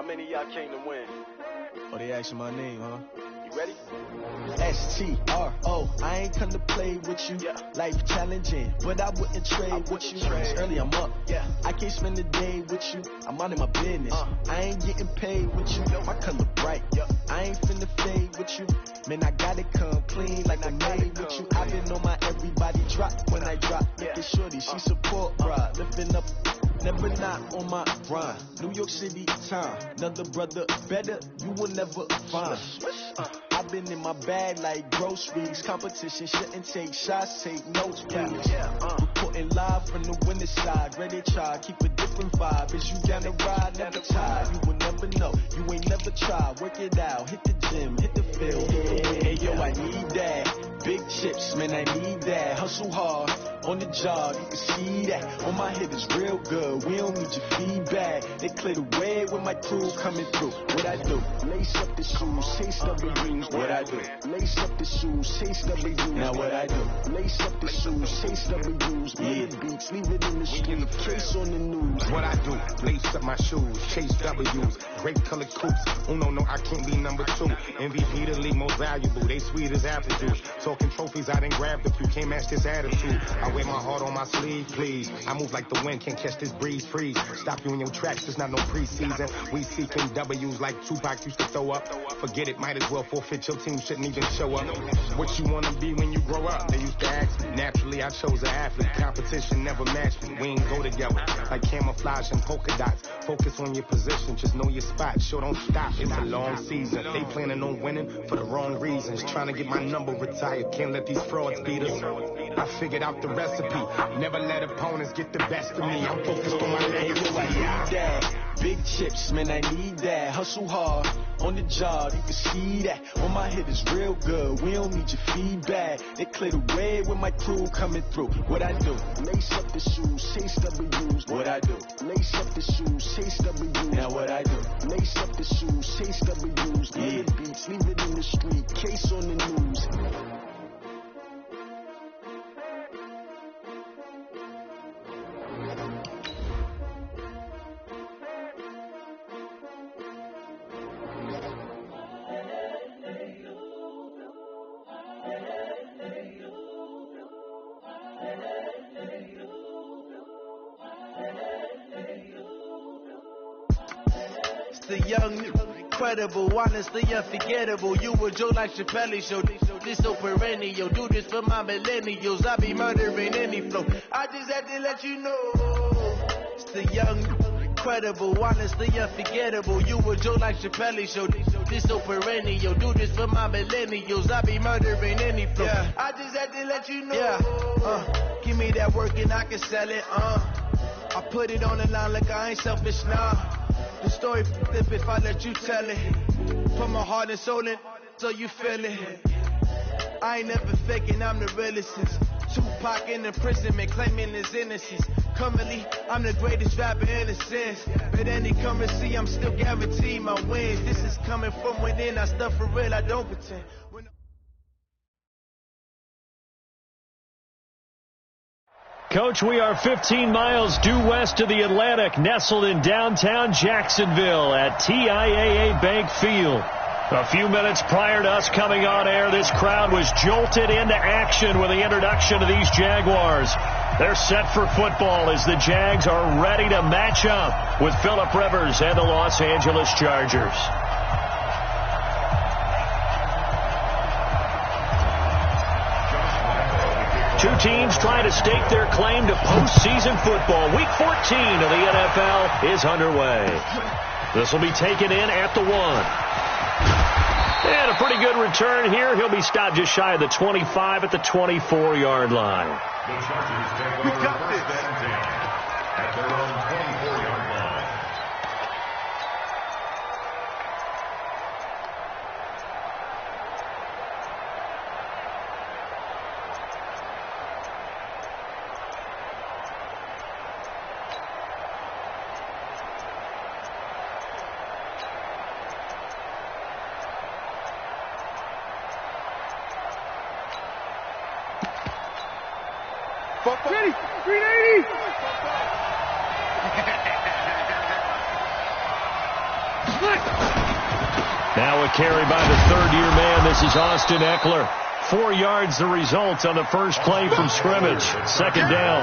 many of y'all came to win? Oh, they asking my name, huh? You ready? S-T-R-O, I ain't come to play with you. Yeah. Life challenging, but I wouldn't trade with you. It's early, I'm up. Yeah. I can't spend the day with you. I'm out of my business. I ain't getting paid with you. My color bright. I ain't finna fade with you. Man, I gotta come clean like I made with you. I've been on my everybody drop when I drop. Look at shorty, she support, bruh. Lifting up, never not on my grind. New York City time, another brother better, you will never find. I've been in my bag like groceries. Competition shouldn't take shots, take notes, please. Reporting live from the winning side. Ready to try, keep a different vibe. Is you down the ride, never tired. You will never know, you ain't never tried. Work it out, hit the gym, hit the field. Hey yo, I need that. Big chips, man, I need that. Hustle hard, on the job, you can see that. On my head is real good, we don't need your feedback. They clear the way with my crew coming through. What I do? Lace up the shoes, taste of the rings. What I do? Lace up the shoes, taste of the rings. Now what I do? Lace up the shoes, taste of the rings. Yeah, beats, leave it in the street, case on the news. What I do? Lace up my shoes, chase W's. Great colored coops. No, I can't be number 2. MVP the league most valuable. They sweet as apple juice. Talking trophies, I done grabbed a few. Can't match this attitude. I wear my heart on my sleeve, please. I move like the wind, can't catch this breeze, freeze. Stop you in your tracks, there's not no preseason. We seeking W's like Tupac used to throw up. Forget it, might as well forfeit. Your team shouldn't even show up. What you wanna be when you grow up? They used to ask me. Naturally, I chose an athlete. Competition never matched me. We ain't go together like camouflage and polka dots. Focus on your position, just know your spot. Sure, don't stop. It's a long season. They planning on winning for the wrong reasons. Trying to get my number retired. Can't let these frauds beat us. I figured out the recipe. Never let opponents get the best of me. I'm focused on my legacy. I need that. Big chips, man, I need that. Hustle hard, on the job, you can see that. On my head is real good, we don't need your feedback. They clear the way with my crew coming through. What I do? Lace up the shoes, chase W's. What I do? Lace up the shoes, chase W's. Now what I do? Lace up the shoes, chase W's. Yeah, beats, leave it in the street, case on the news. The young, incredible, honestly unforgettable. You were Joe like Chappelle show. This so perennial. Do this for my millennials. I be murdering any flow. I just had to let you know. It's the young, incredible, honestly unforgettable. You were Joe like Chappelle show. This so perennial. Do this for my millennials. I be murdering any flow. Yeah. I just had to let you know. Yeah. Give me that work and I can sell it. I put it on the line like I ain't selfish now. The story flip if I let you tell it. Put my heart and soul in so you feel it. I ain't never faking, I'm the realest since Tupac in imprisonment, claiming his innocence. Currently, I'm the greatest rapper in a sense. But any currency, I'm still guaranteed my wins. This is coming from within, I stuff for real, I don't pretend. Coach, we are 15 miles due west of the Atlantic, nestled in downtown Jacksonville at TIAA Bank Field. A few minutes prior to us coming on air, this crowd was jolted into action with the introduction of these Jaguars. They're set for football as the Jags are ready to match up with Phillip Rivers and the Los Angeles Chargers. Two teams trying to stake their claim to postseason football. Week 14 of the NFL is underway. This will be taken in at the 1. And a pretty good return here. He'll be stopped just shy of the 25 at the 24-yard line. The Chargers take over first and 10 at their own 24-yard line. Ready, 380. Now a carry by the third-year man. This is Austin Eckler. 4 yards the result on the first play from scrimmage. Second down.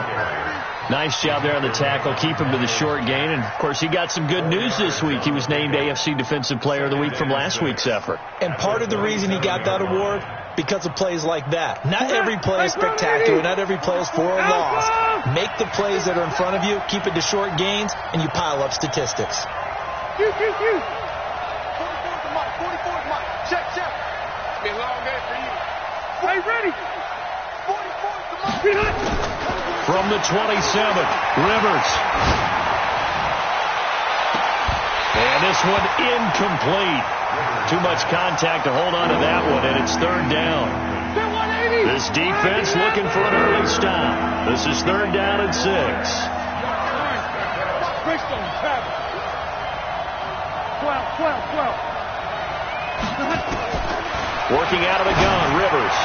Nice job there on the tackle. Keep him to the short gain. And, of course, he got some good news this week. He was named AFC Defensive Player of the Week from last week's effort. And part of the reason he got that award, because of plays like that. Not every play is spectacular. Not every play is for a loss. Make the plays that are in front of you, keep it to short gains, and you pile up statistics. 44 is Mike. 44 is Mike. Check. Be a long day for you. Hey, ready. 44 is Mike. From the 27, Rivers. And this one incomplete. Too much contact to hold on to that one, and it's third down. This defense looking for an early stop. This is third down and 6. Working out of the gun, Rivers.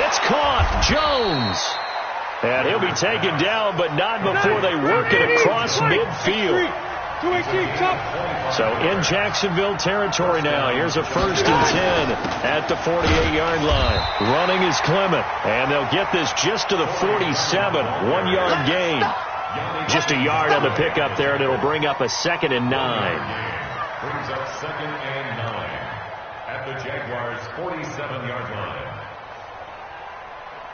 It's caught. Jones. And he'll be taken down, but not before they work it across midfield. So in Jacksonville territory now. Here's a 1st and 10 at the 48-yard line. Running is Clement. And they'll get this just to the 47. 1-yard gain. Just a yard on the pickup there, and it'll bring up a 2nd and 9. Brings up 2nd and 9 at the Jaguars' 47-yard line.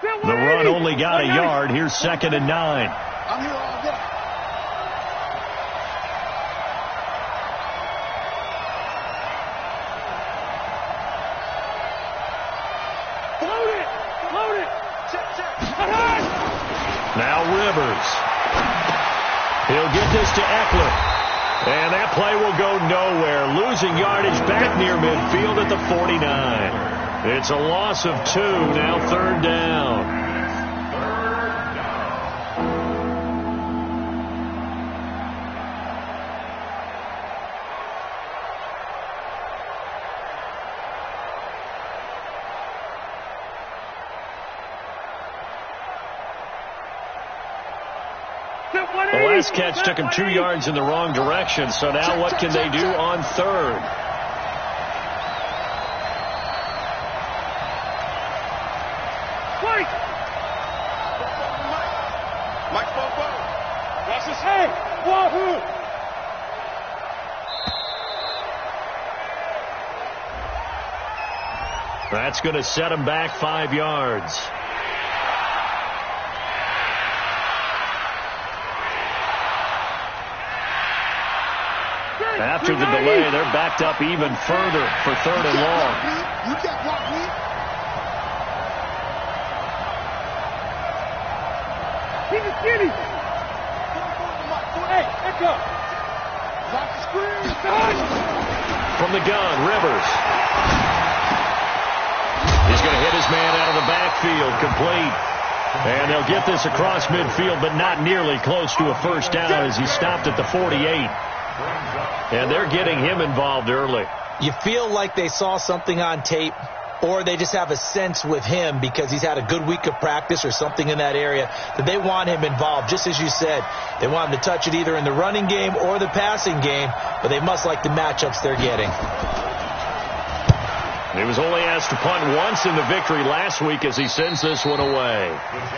The run only got a yard. Here's 2nd and 9. I'm here all day. Load it. Check. Now Rivers. He'll get this to Eckler. And that play will go nowhere. Losing yardage back near midfield at the 49. It's a loss of 2, now third down. The last catch took him 2 yards in the wrong direction, so now what can they do on third? That's going to set him back 5 yards. After the delay, they're backed up even further for 3rd and long. You can't block me. Keep it skinny. Hey, let's go. Lock the screen. From the gun, Rivers. He's going to hit his man out of the backfield, complete. And they'll get this across midfield, but not nearly close to a first down as he stopped at the 48. And they're getting him involved early. You feel like they saw something on tape, or they just have a sense with him because he's had a good week of practice or something in that area that they want him involved. Just as you said, they want him to touch it either in the running game or the passing game, but they must like the matchups they're getting. He was only asked to punt once in the victory last week as he sends this one away.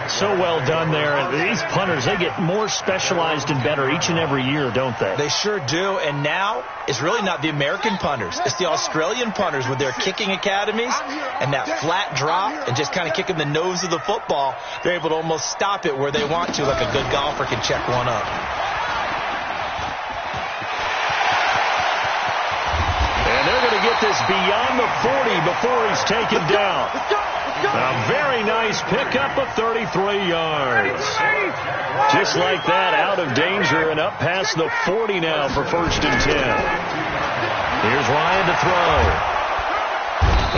So well done there. And these punters, they get more specialized and better each and every year, don't they? They sure do. And now it's really not the American punters. It's the Australian punters with their kicking academies and that flat drop and just kind of kicking the nose of the football. They're able to almost stop it where they want to, like a good golfer can check one up. And they're going to get this beyond the 40 before he's taken down. A very nice pickup of 33 yards. Just like that, out of danger and up past the 40 now for 1st and 10. Here's Ryan to throw.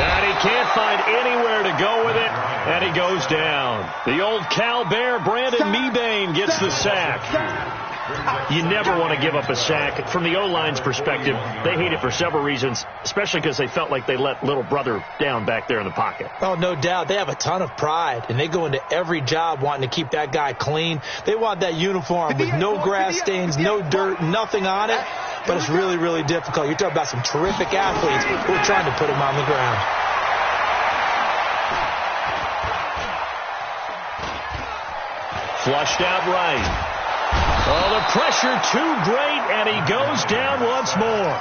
And he can't find anywhere to go with it, and he goes down. The old Cal Bear, Brandon Mebane, gets the sack. You never want to give up a sack. From the O-line's perspective, they hate it for several reasons, especially because they felt like they let little brother down back there in the pocket. Oh, no doubt. They have a ton of pride, and they go into every job wanting to keep that guy clean. They want that uniform with no grass stains, no dirt, nothing on it. but it's really, really difficult. You're talking about some terrific athletes who are trying to put him on the ground. Flushed out right. Oh, the pressure too great, and he goes down once more.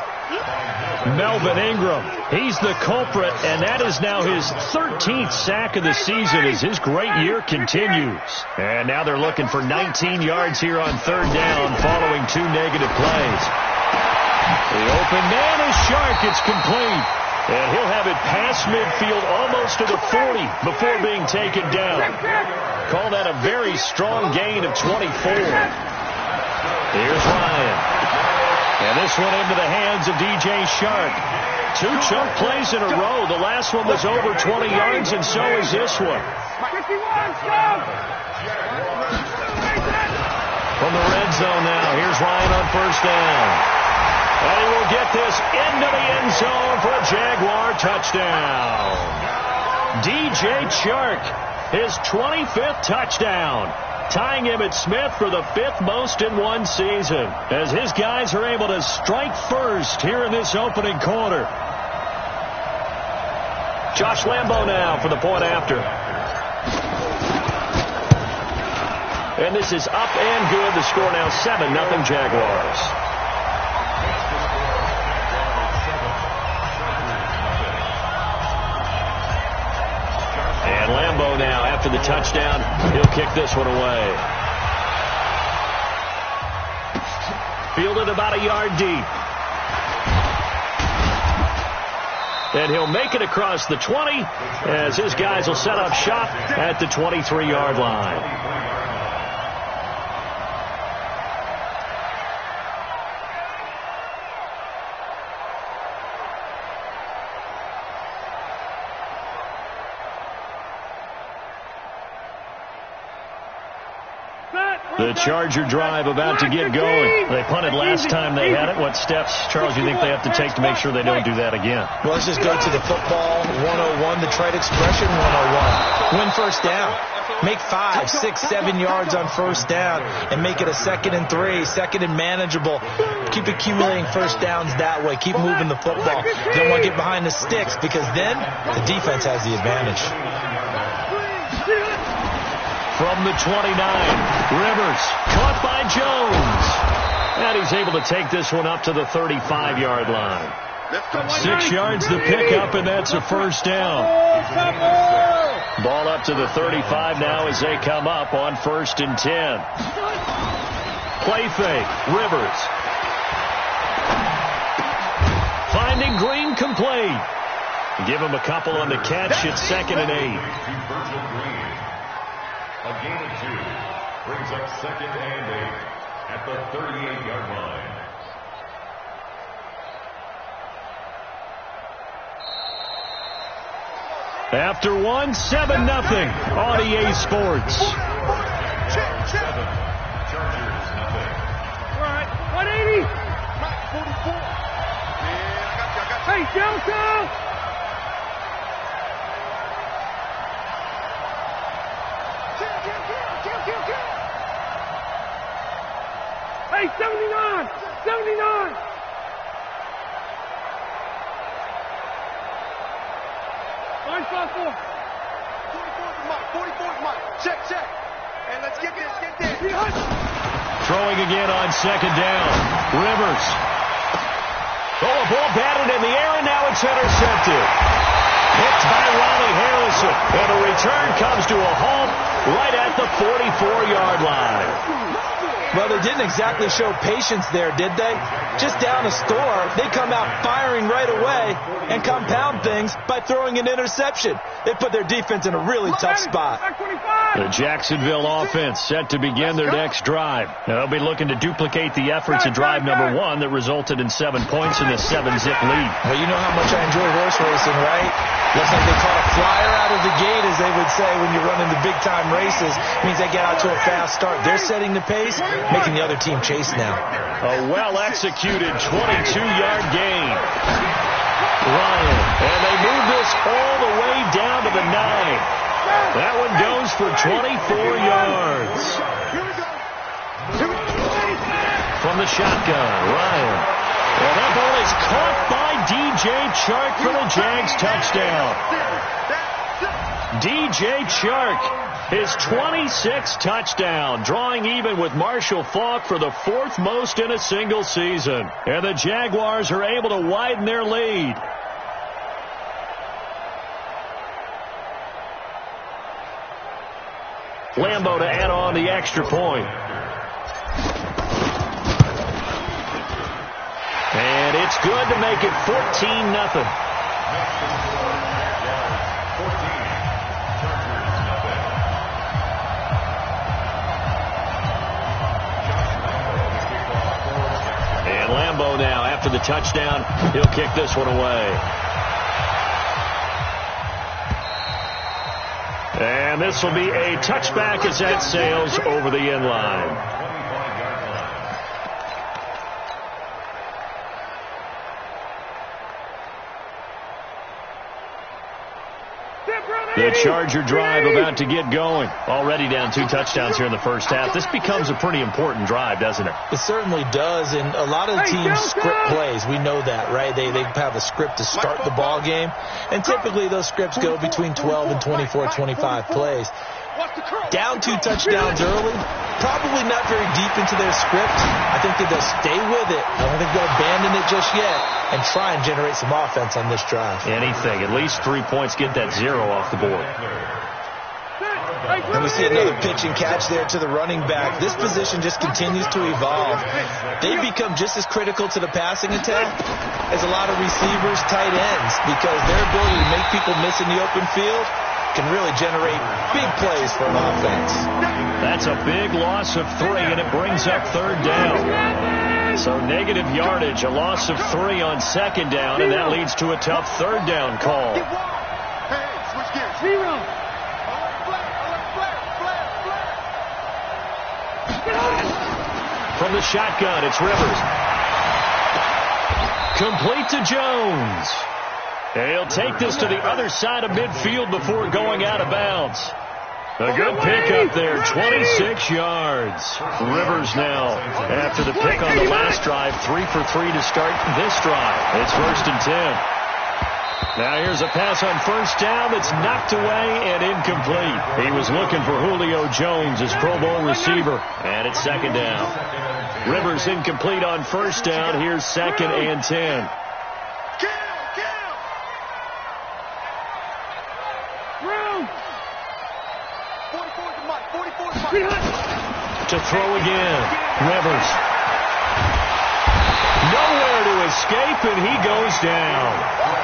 Melvin Ingram, he's the culprit, and that is now his 13th sack of the season as his great year continues. And now they're looking for 19 yards here on third down following 2 negative plays. The open man is Shark. It's complete. And he'll have it past midfield almost to the 40 before being taken down. Call that a very strong gain of 24. Here's Ryan. And this one into the hands of DJ Shark. 2 chunk plays in a row. The last one was over 20 yards, and so is this one. From the red zone now, here's Ryan on first down. And he will get this into the end zone for a Jaguar touchdown. DJ Shark, his 25th touchdown, tying Emmitt Smith for the 5th most in one season, as his guys are able to strike first here in this opening quarter. Josh Lambo now for the point after. And this is up and good. The score now 7-0 Jaguars. And Lambo now, after the touchdown, he'll kick this one away. Fielded about a yard deep. And he'll make it across the 20 as his guys will set up shop at the 23-yard line. The Charger drive about to get going. They punted last time they had it. What steps, Charles, you think they have to take to make sure they don't do that again? Well, let's just go to the football 101, the trade expression 101. Win first down. Make 5, 6, 7 yards on first down and make it a 2nd and 3, 2nd and manageable. Keep accumulating first downs that way. Keep moving the football. You don't want to get behind the sticks because then the defense has the advantage. From the 29, Rivers caught by Jones. And he's able to take this one up to the 35-yard line. 6 yards the pickup, and that's a first down. Ball up to the 35 now as they come up on 1st and 10. Play fake, Rivers. Finding Green complete. Give him a couple on the catch. It's 2nd and 8. A gain of 2 brings up 2nd and 8 at the 38-yard line. After 1, 7-0 on EA Sports. 7, Chargers nothing. All right, 180. 44. Yeah, I got you. Hey, Delta! Hey, 79! 79! Line 44. 44's Mike. 44's Mike. Check. And let's get this. Throwing again on 2nd down. Rivers. Oh, a ball batted in the air, and now it's intercepted. Picked by Ronnie Harrison. And a return comes to a halt right at the 44-yard line. Well, they didn't exactly show patience there, did they? Just down a score, they come out firing right away and compound things by throwing an interception. They put their defense in a really tough spot. The Jacksonville offense set to begin their next drive. They'll be looking to duplicate the efforts of drive number 1 that resulted in 7 points in the 7-zip lead. Well, you know how much I enjoy horse racing, right? Looks like they caught a flyer out of the gate, as they would say when you're running the big-time races. It means they get out to a fast start. They're setting the pace, making the other team chase now. A well-executed 22-yard gain. Ryan, and they move this all the way down to the 9. That one goes for 24 yards. From the shotgun, Ryan. DJ Chark for the Jags touchdown. DJ Chark, his 26th touchdown, drawing even with Marshall Faulk for the 4th most in a single season. And the Jaguars are able to widen their lead. Lambo to add on the extra point. And it's good to make it 14-0. And Lambo now, after the touchdown, he'll kick this one away. And this will be a touchback as that sails over the end line. The Charger drive about to get going. Already down 2 touchdowns here in the first half. This becomes a pretty important drive, doesn't it? It certainly does, and a lot of the teams script plays. We know that, right? They have a script to start the ball game, and typically those scripts go between 12 and 24, 25 plays. Down 2 touchdowns early, probably not very deep into their script. I think that they'll stay with it. I don't think they'll abandon it just yet and try and generate some offense on this drive. Anything. At least 3 points. Get that 0 off the board. And we see another pitch and catch there to the running back. This position just continues to evolve. They become just as critical to the passing attack as a lot of receivers, tight ends, because their ability to make people miss in the open field can really generate big plays for an offense. That's a big loss of 3, and it brings up 3rd down. So negative yardage, a loss of 3 on 2nd down, and that leads to a tough 3rd down call. From the shotgun, it's Rivers. Complete to Jones. He'll take this to the other side of midfield before going out of bounds. A good pickup there, 26 yards. Rivers now, after the pick on the last drive, 3 for 3 to start this drive. It's 1st and 10. Now here's a pass on 1st down that's knocked away and incomplete. He was looking for Julio Jones, his Pro Bowl receiver, and it's 2nd down. Rivers incomplete on 1st down. Here's 2nd and 10. To throw again. Rivers. Nowhere to escape, and he goes down.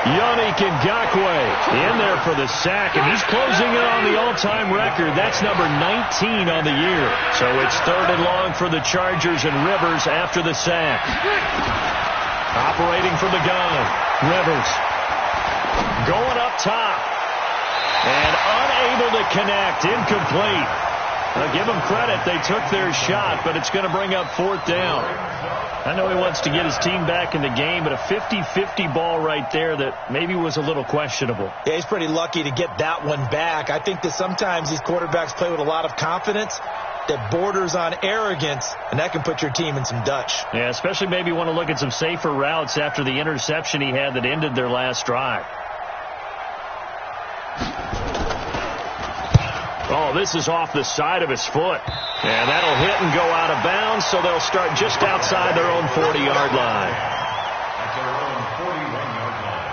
Yannick Ngakoue in there for the sack, and he's closing in on the all-time record. That's number 19 on the year. So it's 3rd and long for the Chargers, and Rivers after the sack. Operating from the gun. Rivers. Going up top. And unable to connect. Incomplete. Now give them credit. They took their shot, but it's going to bring up 4th down. I know he wants to get his team back in the game, but a 50-50 ball right there that maybe was a little questionable. Yeah, he's pretty lucky to get that one back. I think that sometimes these quarterbacks play with a lot of confidence that borders on arrogance, and that can put your team in some Dutch. Yeah, especially maybe want to look at some safer routes after the interception he had that ended their last drive. Oh, this is off the side of his foot. And that'll hit and go out of bounds, so they'll start just outside their own 40-yard line. At their own 41-yard line.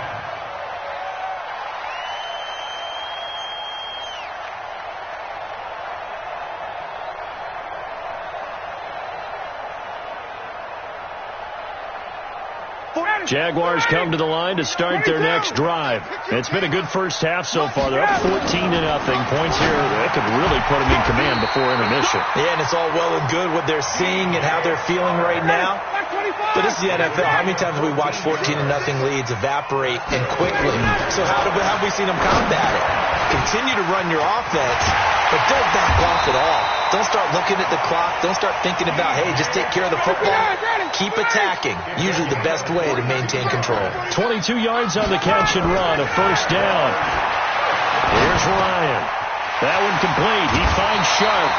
Jaguars come to the line to start their next drive. It's been a good first half so far. They're up 14-0. Points here that could really put them in command before intermission. Yeah, and it's all well and good what they're seeing and how they're feeling right now. But this is the NFL. How many times have we watched 14-0 leads evaporate and quickly? So how have we seen them combat it? Continue to run your offense, but don't back off at all. Don't start looking at the clock. Don't start thinking about, hey, just take care of the football. Keep attacking. Usually the best way to maintain control. 22 yards on the catch and run. A 1st down. Here's Ryan. That one complete. He finds Sharp.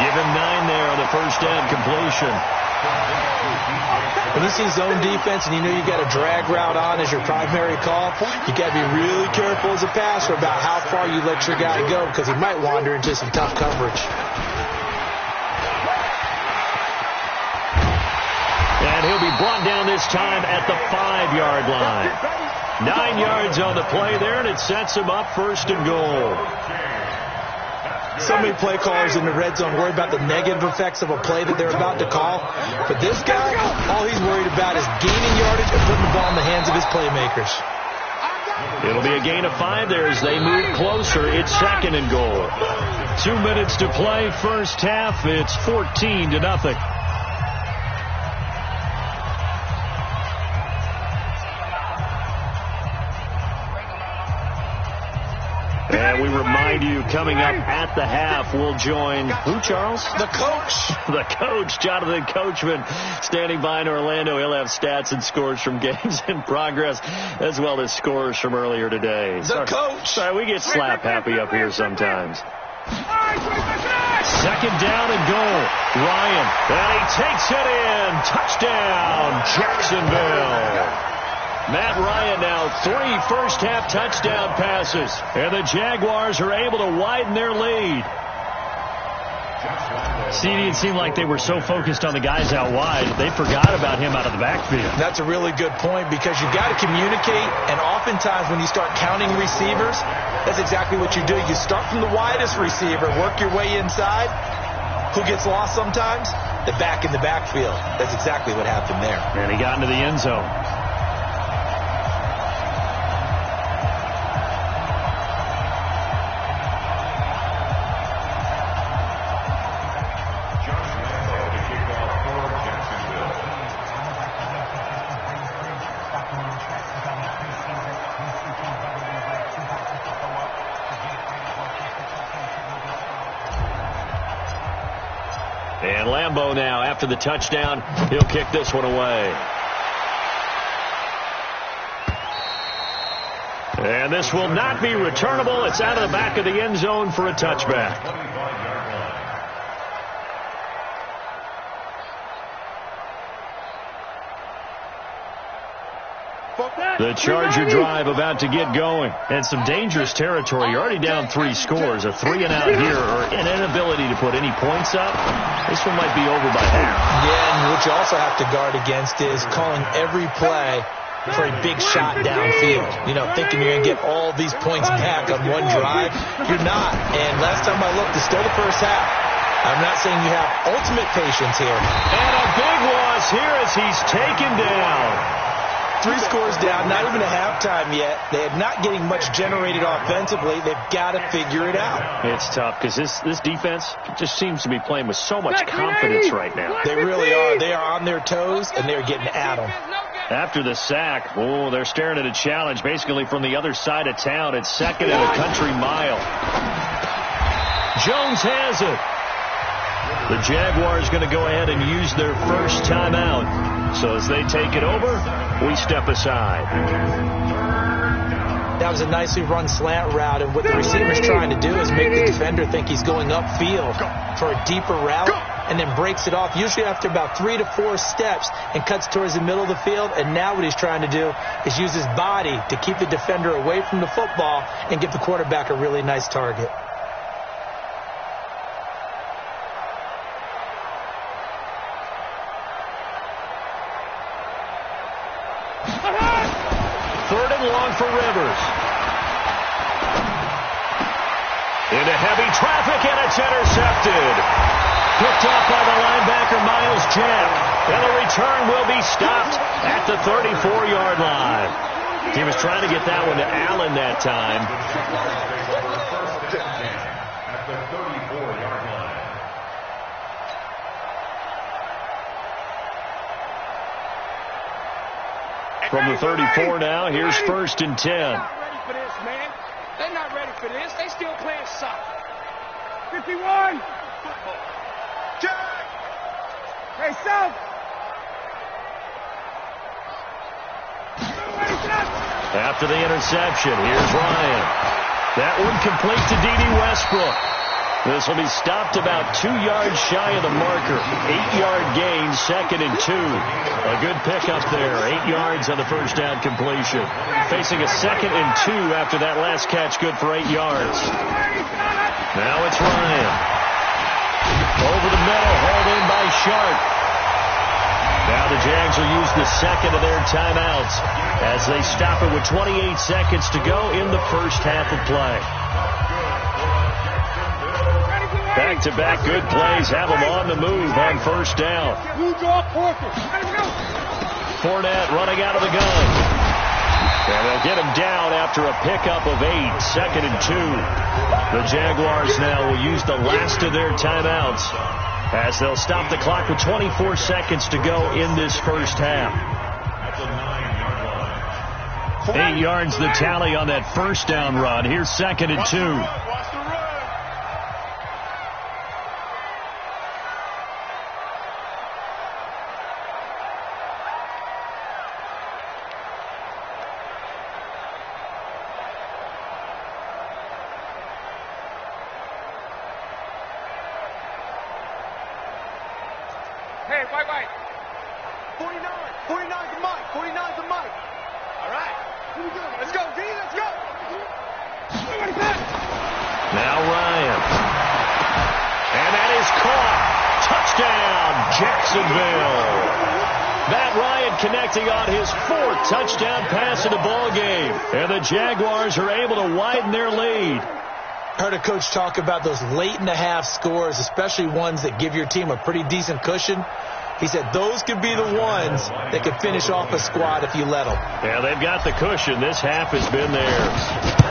Give him 9 there on the 1st down completion. when you see zone defense and you know you got a drag route on as your primary call, you got to be really careful as a passer about how far you let your guy go because he might wander into some tough coverage. And he'll be brought down this time at the 5-yard line. 9 yards on the play there, and it sets him up 1st and goal. So many play callers in the red zone worry about the negative effects of a play that they're about to call. But this guy, all he's worried about is gaining yardage and putting the ball in the hands of his playmakers. It'll be a gain of 5 there as they move closer. It's 2nd and goal. 2 minutes to play, first half. It's 14-0. And we remind you, coming up at the half, we'll join who, Charles? The coach. The coach, Jonathan Coachman, standing by in Orlando. He'll have stats and scores from games in progress, as well as scores from earlier today. Coach. Sorry, we get slap happy up here sometimes. 2nd down and goal. Ryan, and he takes it in. Touchdown, Jacksonville. Matt Ryan now 3 first-half touchdown passes. And the Jaguars are able to widen their lead. CD, it seemed like they were so focused on the guys out wide, they forgot about him out of the backfield. That's a really good point because you got to communicate, and oftentimes when you start counting receivers, that's exactly what you do. You start from the widest receiver, work your way inside. Who gets lost sometimes? The back in the backfield. That's exactly what happened there. And he got into the end zone. And Lambeau now, after the touchdown, he'll kick this one away. And this will not be returnable. It's out of the back of the end zone for a touchback. The Charger drive about to get going. And some dangerous territory. You're already down 3 scores. A 3-and-out here or an inability to put any points up. This one might be over by half. Yeah, and what you also have to guard against is calling every play for a big shot downfield. You know, thinking you're going to get all these points back on one drive. You're not. And last time I looked, it's still the first half. I'm not saying you have ultimate patience here. And a big loss here as he's taken down. 3 scores down, not even a halftime yet. They are not getting much generated offensively. They've got to figure it out. It's tough because this defense just seems to be playing with so much confidence right now. They really are. They are on their toes, and they're getting at them. After the sack, they're staring at a challenge basically from the other side of town. It's 2nd and a country mile. Jones has it. The Jaguars going to go ahead and use their first timeout. So as they take it over, we step aside. That was a nicely run slant route, and what the receiver's trying to do is make the defender think he's going upfield for a deeper route and then breaks it off, usually after about 3 to 4 steps, and cuts towards the middle of the field. And now what he's trying to do is use his body to keep the defender away from the football and give the quarterback a really nice target. For Rivers. Into heavy traffic, and it's intercepted. Picked up by the linebacker, Miles Jack. And the return will be stopped at the 34-yard line. He was trying to get that one to Allen that time. At the 34-yard line. From the 34 now, here's 1st and 10. They're not ready for this, man. They're not ready for this. They still playing soccer. 51. Jack. Hey, South. After the interception, here's Ryan. That one complete to D.D. Westbrook. This will be stopped about 2 yards shy of the marker. 8-yard gain, 2nd and 2. A good pickup there. 8 yards on the first down completion. Facing a 2nd and 2 after that last catch, good for 8 yards. Now it's Ryan. Over the middle, hauled in by Sharp. Now the Jags will use the second of their timeouts as they stop it with 28 seconds to go in the first half of play. Back-to-back good plays have them on the move on first down. Fournette running out of the gun. And they'll get him down after a pickup of 8, 2nd and 2. The Jaguars now will use the last of their timeouts as they'll stop the clock with 24 seconds to go in this first half. 8 yards the tally on that first down run. Here's 2nd and 2. Now Ryan. And that is caught. Touchdown, Jacksonville. Matt Ryan connecting on his 4th touchdown pass in the ball game. And the Jaguars are able to widen their lead. I heard a coach talk about those late-in-the-half scores, especially ones that give your team a pretty decent cushion. He said those could be the ones that could finish off a squad if you let them. Yeah, they've got the cushion. This half has been theirs.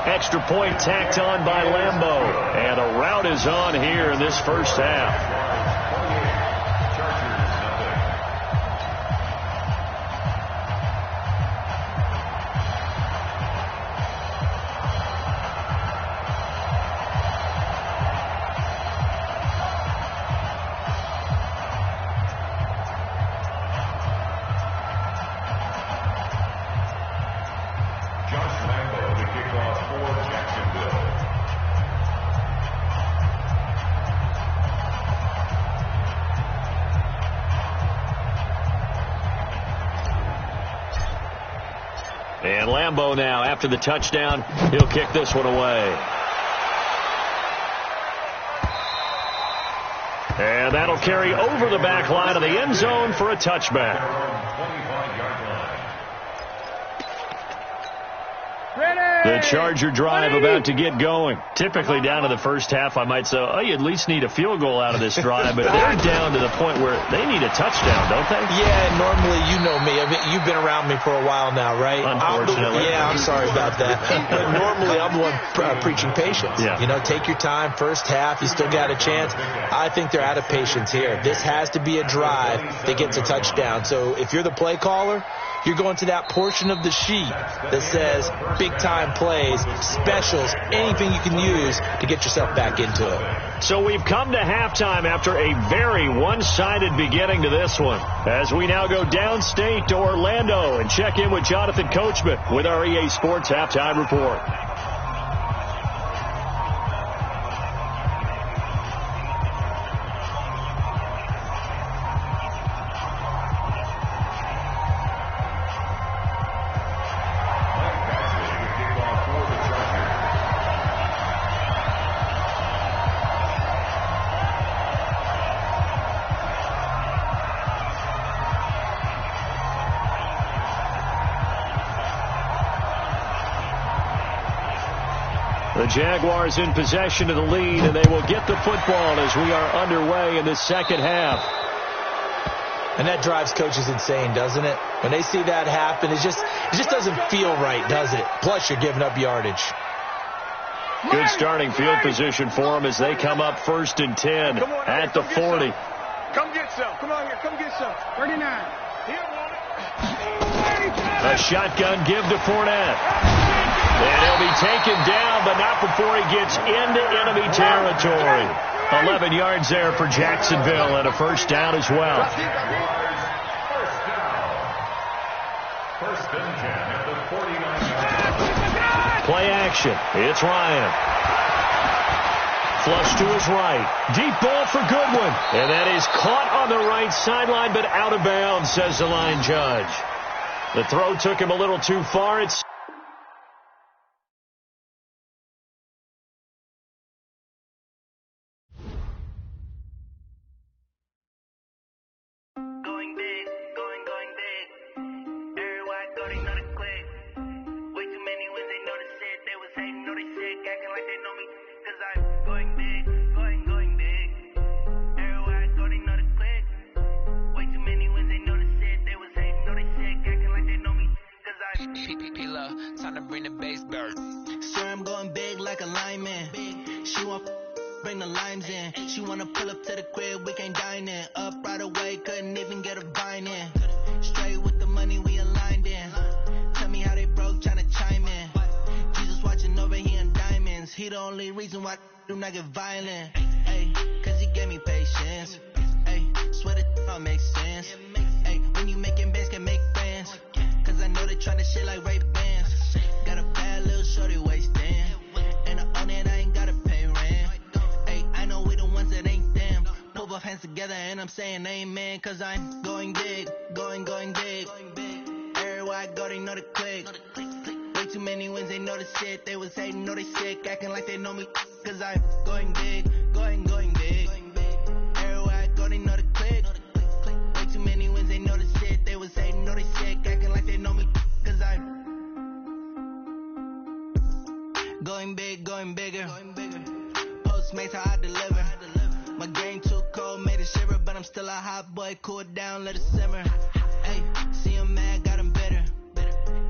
Extra point tacked on by Lambeau. And a rout is on here in this first half. And Lambeau now, after the touchdown, he'll kick this one away. And that'll carry over the back line of the end zone for a touchback. The Charger drive about to get going. Typically down to the first half, I might say, oh, you at least need a field goal out of this drive. But they're down to the point where they need a touchdown, don't they? Yeah, normally, you know me. I mean, you've been around me for a while now, right? Unfortunately. I'm sorry about that. But normally, I'm the one preaching patience. Yeah. You know, take your time. First half, you still got a chance. I think they're out of patience here. This has to be a drive that gets a touchdown. So if you're the play caller, you're going to that portion of the sheet that says big-time plays, specials, anything you can use to get yourself back into it. So we've come to halftime after a very one-sided beginning to this one. As we now go downstate to Orlando and check in with Jonathan Coachman with our EA Sports Halftime Report. The Jaguars in possession of the lead, and they will get the football as we are underway in the second half. And that drives coaches insane, doesn't it? When they see that happen, it just doesn't feel right, does it? Plus, you're giving up yardage. Good starting field position for them as they come up 1st and 10 at the 40. Come get some. Come on here. Come get some. 39. A shotgun give to Fournette. And he'll be taken down, but not before he gets into enemy territory. 11 yards there for Jacksonville and a first down as well. First and 10 at the 49. Play action. It's Ryan. Flush to his right. Deep ball for Goodwin. And that is caught on the right sideline, but out of bounds, says the line judge. The throw took him a little too far. It's time to bring the bass back. Sir, I'm going big like a lineman. She want bring the limes in. She wanna pull up to the crib, we can't dine in. Up right away, couldn't even get a vine in. Straight with the money we aligned in. Tell me how they broke, tryna chime in. Jesus watching over here in diamonds. He the only reason why I do not get violent. Ay, cause he gave me patience. Ay, swear that all makes sense. Ay, when you making bands, can make friends. Cause I know they tryna shit like Ray Bans. Got a bad little shorty wasting. And I own it, I ain't gotta pay rent. Ay, I know we the ones that ain't them. Put both hands together and I'm saying amen. Cause I'm going big, going big. Everywhere I go, they know the click. Way too many wins, they know the shit. They was hating, know they sick, acting like they know me. Cause I'm going big, going big. Everywhere I go, they know the click. Way too many wins, they know the shit. They was hating, know they sick, acting like they know me. Cause I'm going big, going bigger. Postmates how I deliver. My game too cold, made it shiver. But I'm still a hot boy, cool it down, let it simmer. Hey, see him mad, got him bitter.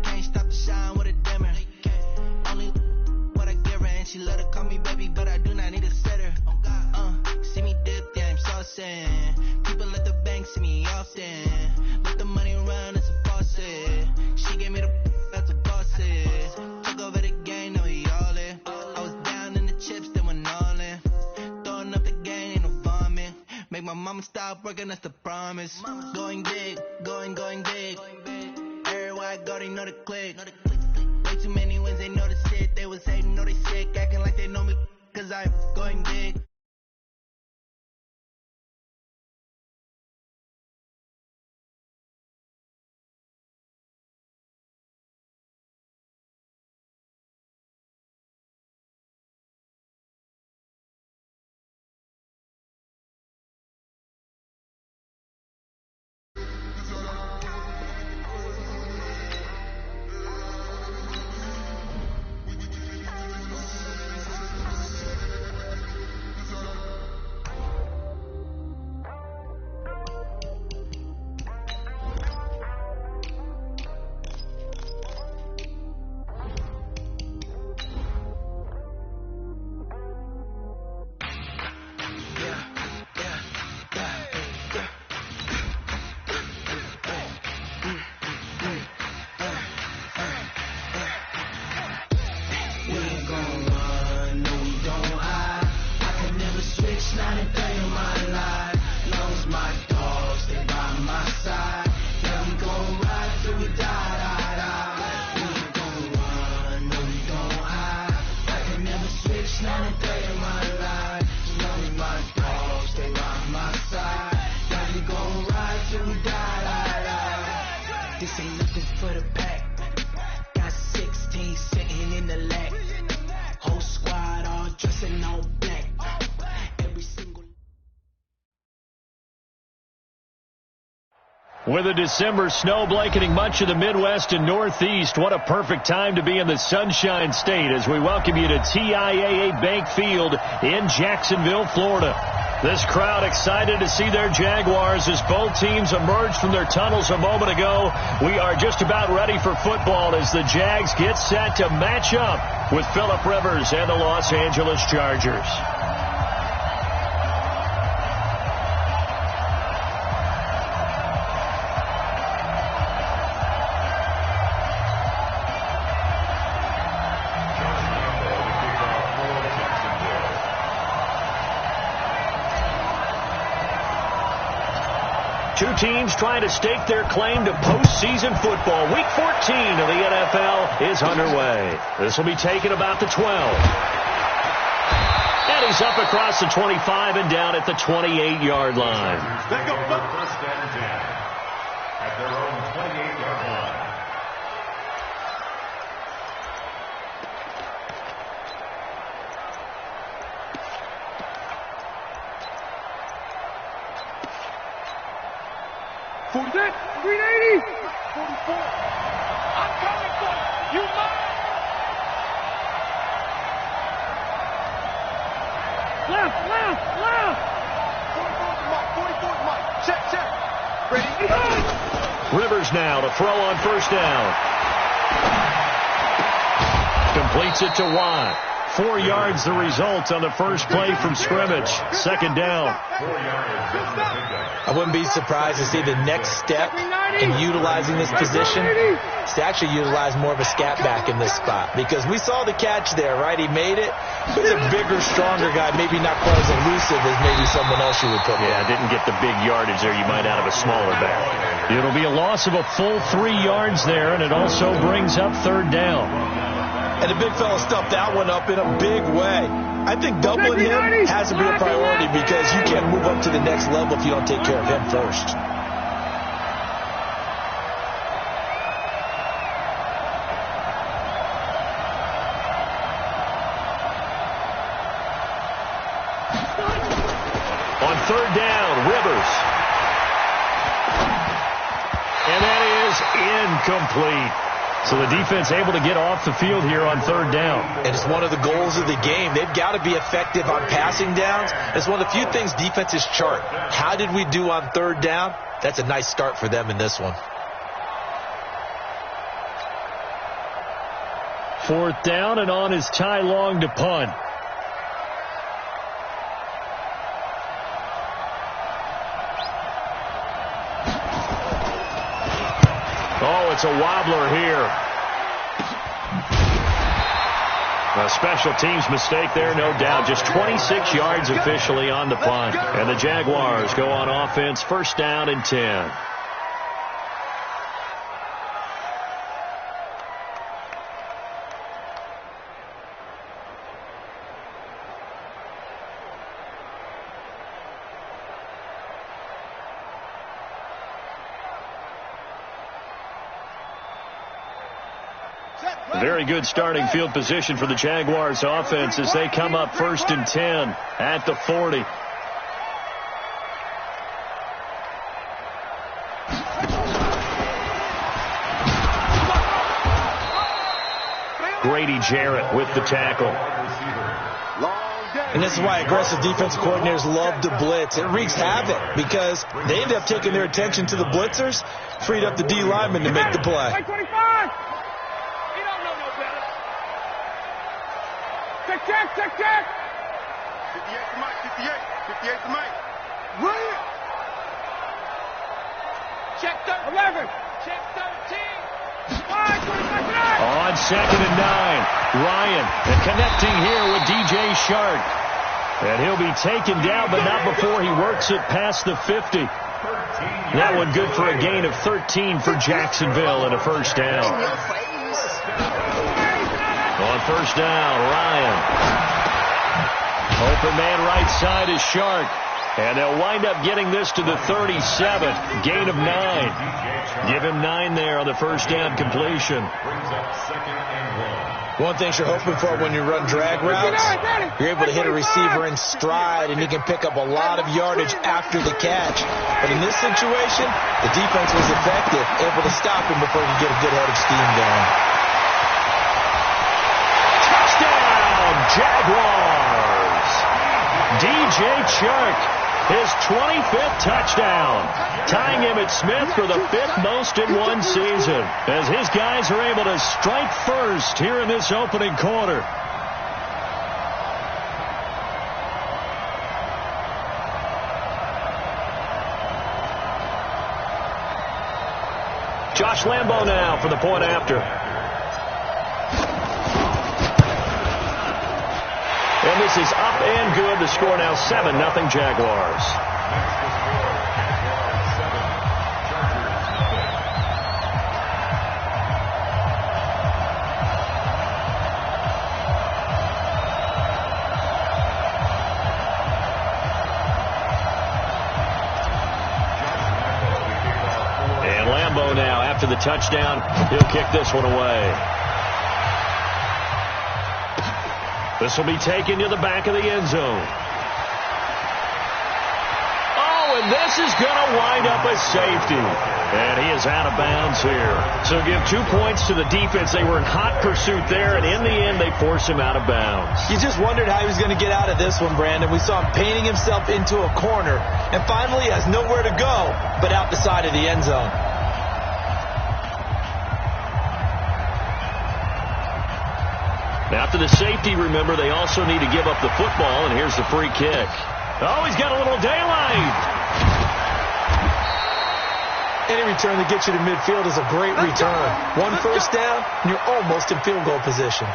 Can't stop the shine with a dimmer. Only what I give her, and she let her call me baby, but I do not need a sitter. See me dip, yeah, I'm saucing. People at the bank see me often. Let the money run, it's a faucet. She gave me the that's a bosses. Took over the game, now we all in. I was down in the chips, then went all in. Throwing up the game, ain't no vomit. Make my mama stop working, that's the promise. Going big, going big. Everywhere I go, they know the click. Way too many wins, they know the shit. They was hating, know they sick, acting like they know me. Cause I'm going big. With a December snow blanketing much of the Midwest and Northeast, what a perfect time to be in the Sunshine State as we welcome you to TIAA Bank Field in Jacksonville, Florida. This crowd excited to see their Jaguars as both teams emerged from their tunnels a moment ago. We are just about ready for football as the Jags get set to match up with Phillip Rivers and the Los Angeles Chargers. Two teams trying to stake their claim to postseason football. Week 14 of the NFL is underway. This will be taken about the 12. And Carries up across the 25 and down at the 28-yard line. They go first and 10 at their own 28-yard line. That's 380. 44. I'm coming for you. You mine. Left. 44 is mine. Check. Ready? Rivers now to throw on first down. Completes it to Watt. 4 yards the result on the first play from scrimmage. Second down. 4 yards. I wouldn't be surprised to see the next step in utilizing this position is to actually utilize more of a scat back in this spot, because we saw the catch there, right? He made it. He's a bigger, stronger guy, maybe not quite as elusive as maybe someone else you would put. Yeah, didn't get the big yardage there you might out of a smaller back. It'll be a loss of a full 3 yards there, and it also brings up third down. And the big fella stuffed that one up in a big way. I think doubling him has to be a priority, because you can't move up to the next level if you don't take care of him first. On third down, Rivers. And that is incomplete. So the defense able to get off the field here on third down. And it's one of the goals of the game. They've got to be effective on passing downs. It's one of the few things defenses chart. How did we do on third down? That's a nice start for them in this one. Fourth down, and on is Ty Long to punt. Oh, it's a wobbler here. A special teams mistake there, no doubt. Just 26 yards officially on the punt. And the Jaguars go on offense, first down and 10. Very good starting field position for the Jaguars offense as they come up first and 10 at the 40. Grady Jarrett with the tackle. And this is why aggressive defensive coordinators love to blitz. It wreaks havoc because they end up taking their attention to the blitzers, freed up the D lineman to make the play. 25. Check. 58 to Mike. 58 to Mike. Run it. Check 11. Check 13. 5, 25. On second and 9, Ryan connecting here with DJ Shark. And he'll be taken down, but not before he works it past the 50. That one good for a gain of 13 for Jacksonville and a first down. On first down, Ryan. Open man right side is Shark. And they'll wind up getting this to the 37. Gain of 9. Give him 9 there on the first down completion. One thing you're hoping for when you run drag routes, you're able to hit a receiver in stride, and he can pick up a lot of yardage after the catch. But in this situation, the defense was effective, able to stop him before he could get a good head of steam going. Jaguars. DJ Chark, his 25th touchdown, tying Emmitt Smith for the 5th most in one season, as his guys are able to strike first here in this opening quarter. Josh Lambo now for the point after. And this is up and good. The score now 7-0 Jaguars. Lambeau now, after the touchdown, he'll kick this one away. This will be taken to the back of the end zone. Oh, and this is going to wind up a safety. And he is out of bounds here. So give 2 points to the defense. They were in hot pursuit there, and in the end, they force him out of bounds. You just wondered how he was going to get out of this one, Brandon. We saw him painting himself into a corner, and finally has nowhere to go but out the side of the end zone. After the safety, remember, they also need to give up the football, and here's the free kick. Oh, he's got a little daylight. Any return that gets you to midfield is a great return. One first down, and you're almost in field goal position.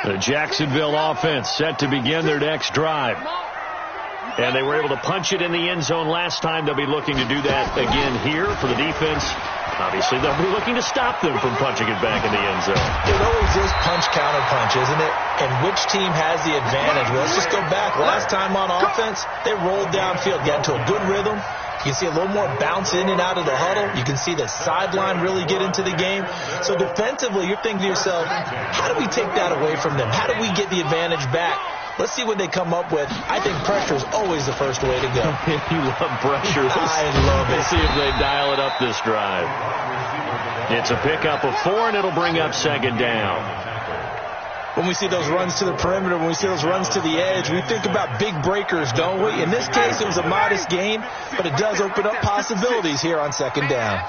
The Jacksonville offense set to begin their next drive. And they were able to punch it in the end zone last time. They'll be looking to do that again here for the defense. Obviously, they'll be looking to stop them from punching it back in the end zone. It always is punch, counter punch, isn't it? And which team has the advantage? Well, let's just go back. Last time on offense, they rolled downfield, got into a good rhythm. You can see a little more bounce in and out of the huddle. You can see the sideline really get into the game. So defensively, you're thinking to yourself, how do we take that away from them? How do we get the advantage back? Let's see what they come up with. I think pressure is always the first way to go. You love pressure. I love it. Let's see if they dial it up this drive. It's a pickup of 4, and it'll bring up second down. When we see those runs to the perimeter, when we see those runs to the edge, we think about big breakers, don't we? In this case, it was a modest gain, but it does open up possibilities here on second down.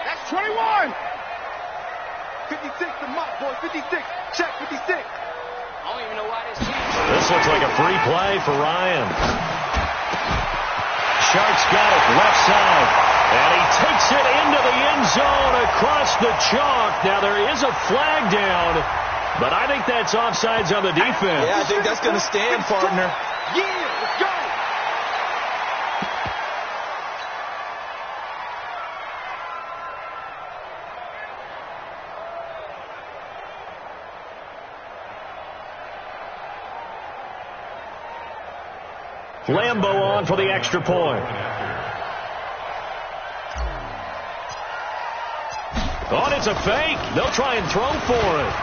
That's 21. 56 to Mott, boy. 56. Check 56. I don't even know why this looks like a free play for Ryan. Shark's got it left side. And he takes it into the end zone across the chalk. Now there is a flag down. But I think that's offsides on the defense. Yeah, I think that's going to stand, partner. Yeah, let's go. Lambeau on for the extra point. Oh, and it's a fake. They'll try and throw for it.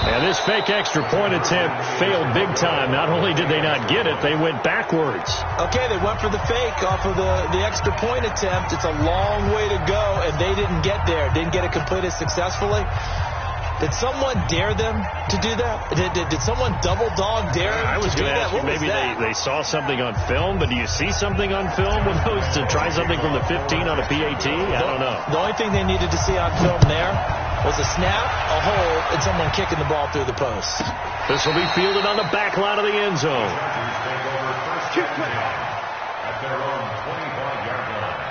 And this fake extra point attempt failed big time. Not only did they not get it, they went backwards. Okay, they went for the fake off of the extra point attempt. It's a long way to go, and they didn't get there. Didn't get it completed successfully. Did someone dare them to do that? Did someone double dog dare them I was to do going to that? ask you, maybe they saw something on film, but do you see something on film with those to try something from the 15 on a PAT? I don't know. The only thing they needed to see on film there was a snap, a hold, and someone kicking the ball through the post. This will be fielded on the back line of the end zone. At their own 25-yard line.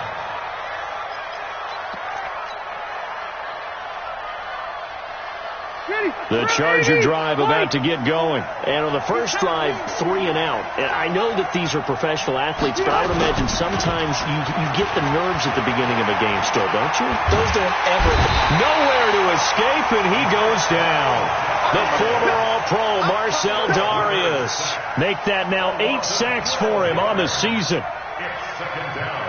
The Charger drive about to get going. And on the first drive, 3 and out. And I know that these are professional athletes, but I would imagine sometimes you get the nerves at the beginning of a game still, don't you? Those don't ever. Nowhere to escape, and he goes down. The former All-Pro, Marcel Darius. Make that now 8 sacks for him on the season. It's second down.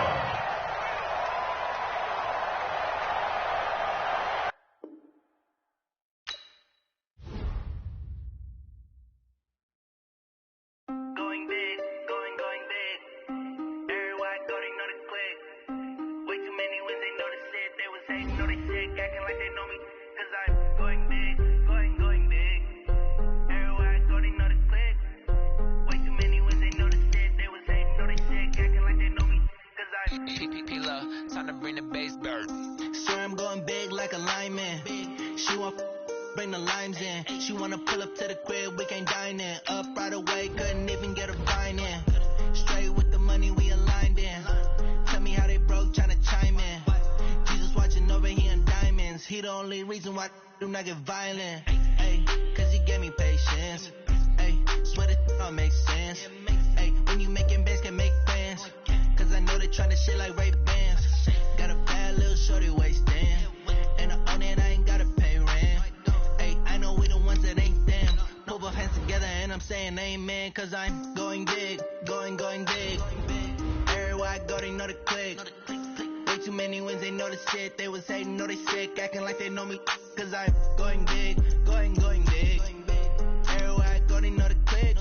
Bring the limes in. She wanna pull up to the crib, we can't dine in. Up right away, couldn't even get a vine in. Straight with the money we aligned in. Tell me how they broke, tryna chime in. Jesus watching over here in diamonds. He the only reason why I do not get violent. Ay, cause he gave me patience. Ay, swear it all makes sense. Ay, when you making bands can make shit. They was hating, know they sick, acting like they know me. Cause I'm going big, going big. Everywhere I go, they know the click.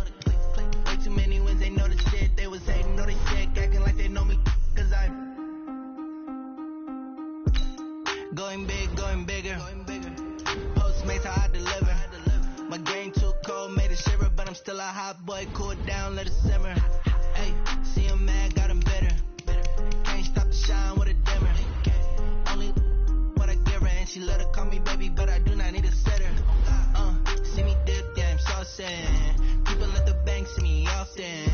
Way too many wins, they know the shit. They was hating, know they sick, acting like they know me. Cause I'm going big, going bigger. Postmates, how I deliver. My game too cold, made it shiver, but I'm still a hot boy. Cool it down, let it simmer. Hey, see him mad, got him bitter. Can't stop the shine with a dimmer. Only what I give her, and she let her call me baby, but I do not need a sitter. See me dip, yeah, I'm saucy. People at the bank see me often.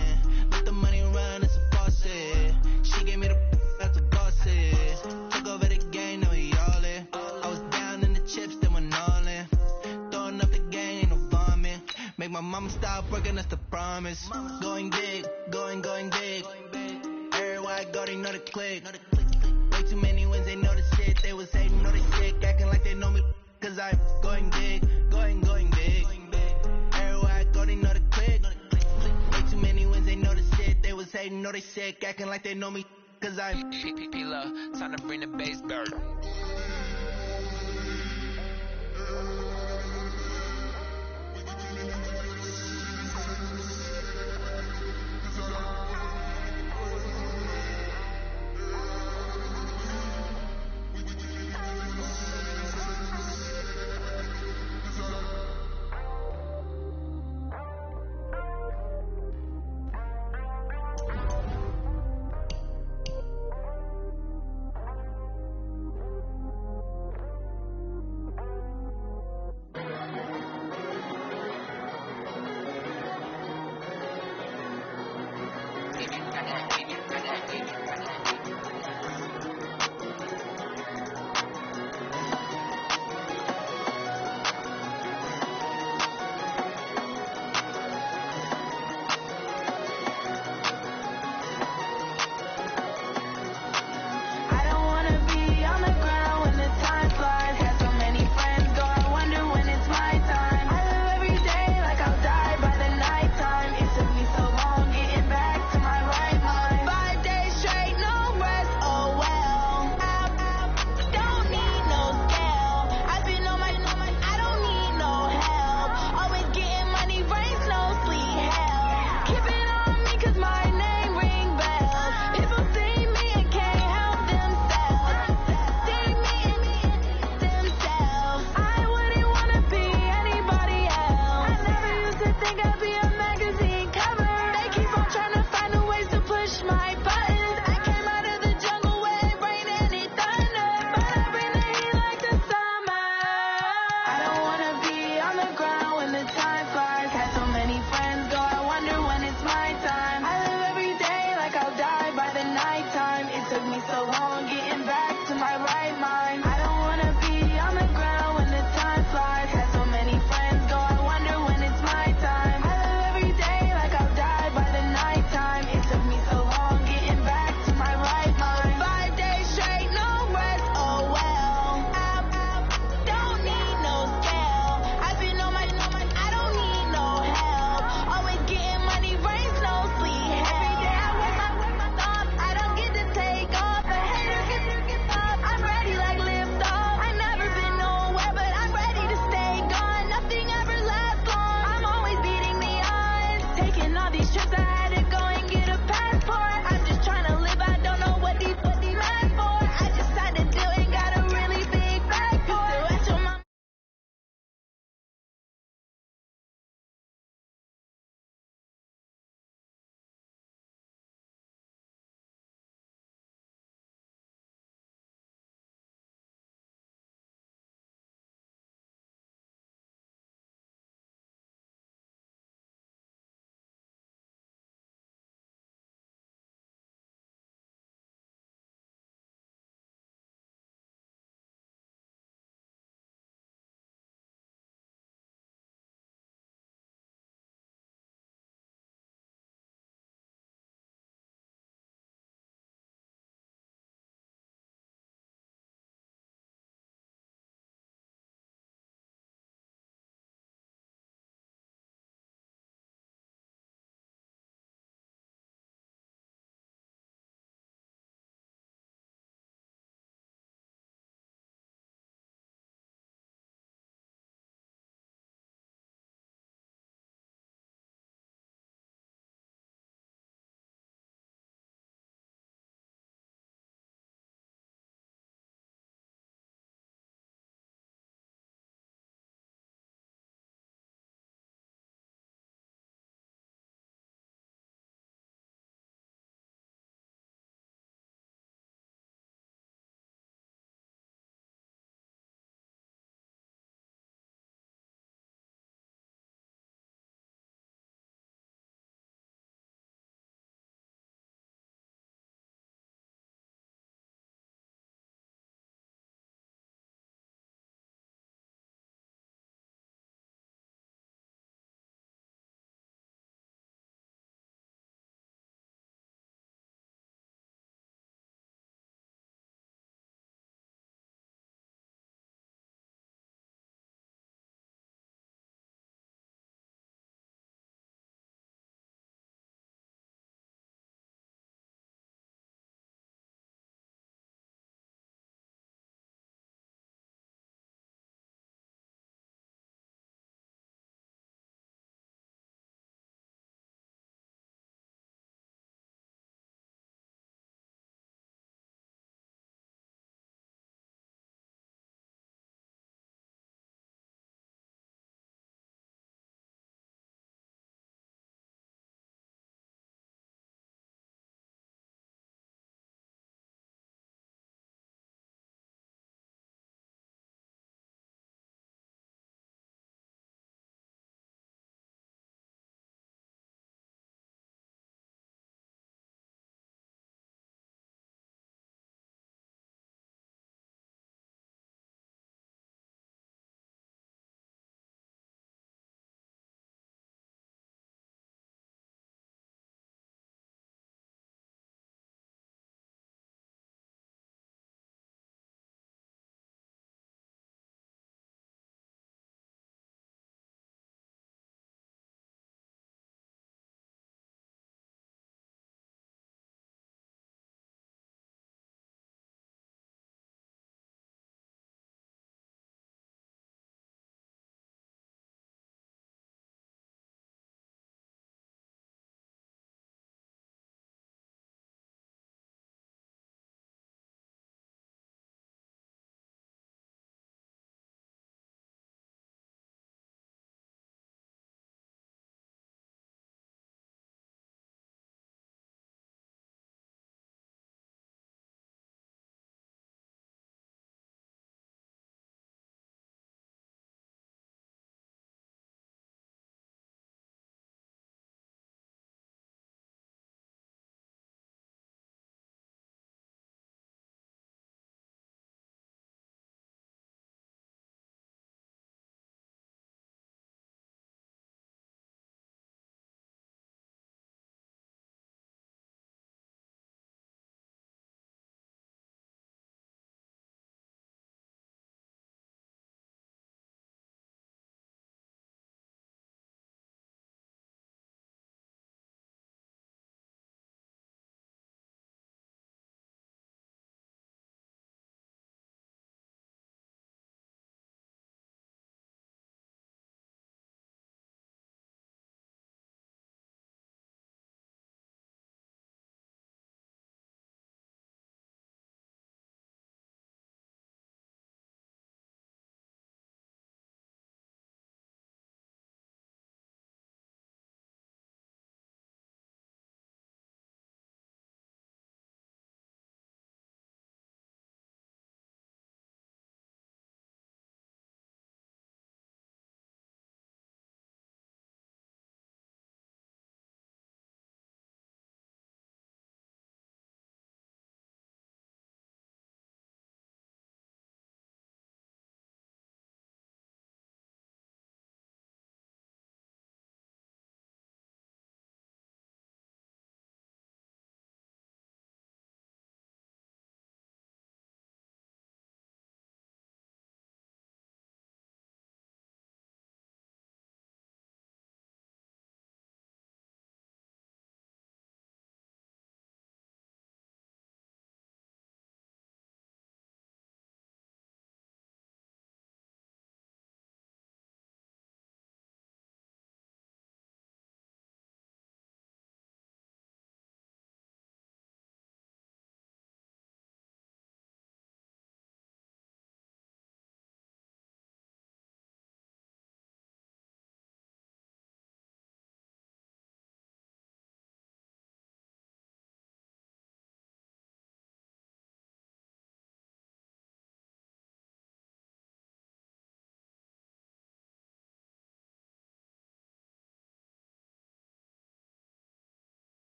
Let the money run, it's a faucet. She gave me the that's a bosses. Took over the game, now we all in. I was down in the chips, then went all in. Throwing up the gang, ain't no vomit. Make my mama stop working, that's the promise. Going big, going big. Everywhere I go, they know the click. Way too many wins, they know the shit. They was hating, know they sick, acting like they know me. Cause I'm going big, going big. Everywhere I go, they know the click. Way too many wins, they know the shit. They was hating, know they sick, acting like they know me. Cause I'm P-P-P-Love, time to bring the bass back.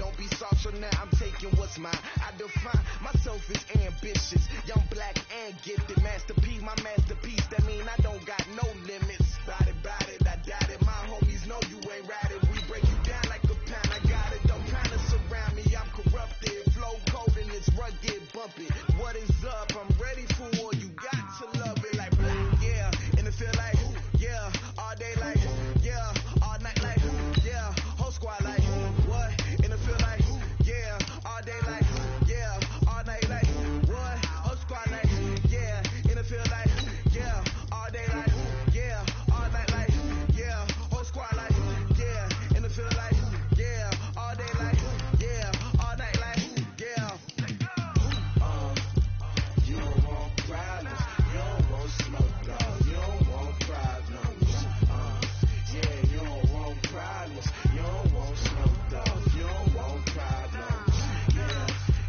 don't be soft, so now I'm taking what's mine. I define myself as ambitious, young, black, and gifted. Master P, my masterpiece, that mean I don't got no limits. Bout it, I doubt it. My homies know you ain't ratted. We break you down like a pound. I got it, don't kinda surround me. I'm corrupted, flow cold and it's rugged, bumpy. What is up? I'm ready for war. You got to love it like black, yeah. And it feel like, yeah. All day like, yeah. All night like, yeah. Whole squad like, what? And it feel like, yeah. All day like, yeah. All night like, what? Whole squad like, yeah. And it feel like, yeah. All day like, yeah. All night like, yeah. Whole squad like, yeah. And it feel like, yeah. All day like, yeah. All night like, yeah. You don't want problems. You don't want smoke, dog. You don't want problems. Yeah, you don't want problems. You don't want smoke, dog. You don't want problems.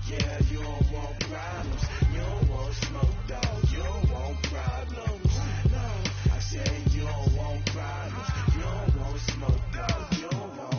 Yeah, you don't want problems. You don't want smoke, dog. You don't want problems. No, I said you don't want problems. You don't want smoke, dog. You don't want.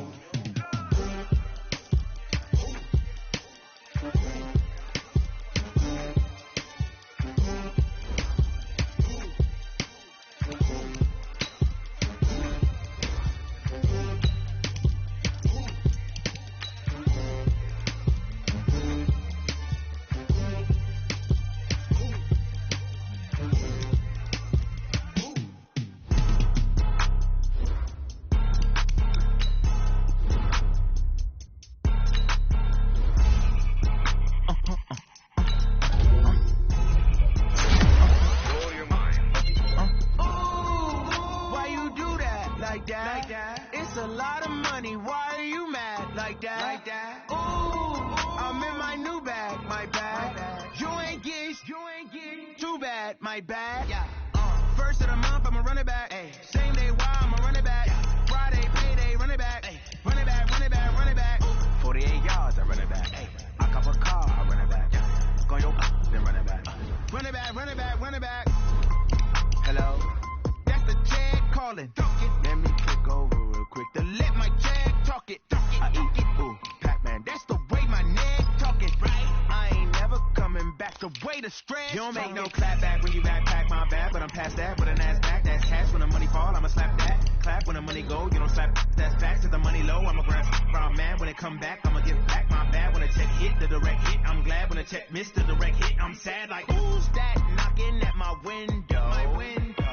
Why you do that like that? It's a lot of money. Why are you mad like that? Ooh, I'm in my new bag, my bag. You ain't get too bad, my bag. First of the month, I'ma run it back. Same day, why I'ma run it back. Friday, payday, run it back. Run it back, run it back, run it back. 48 yards, I run it back. I cop a car, I run it back. Go on your then run it back. Run it back, run it back, run it back. Hello? That's the jag calling. Let me click over real quick to let my jag talk it. I eat it, ooh, Pac-Man. That's the way my neck talking, right? I ain't never coming back. The way the stretch. You don't make no clap back when you backpack my bag, but I'm past that with an ass back. That's cash when the money fall. I'ma slap that. Clap when the money go. You don't slap. That's facts. If the money low, I'ma grab from man. When it come back, I'ma give back my bad. When the check hit, the direct hit. I'm glad when the check missed the direct hit. I'm sad like who's that knocking at my window?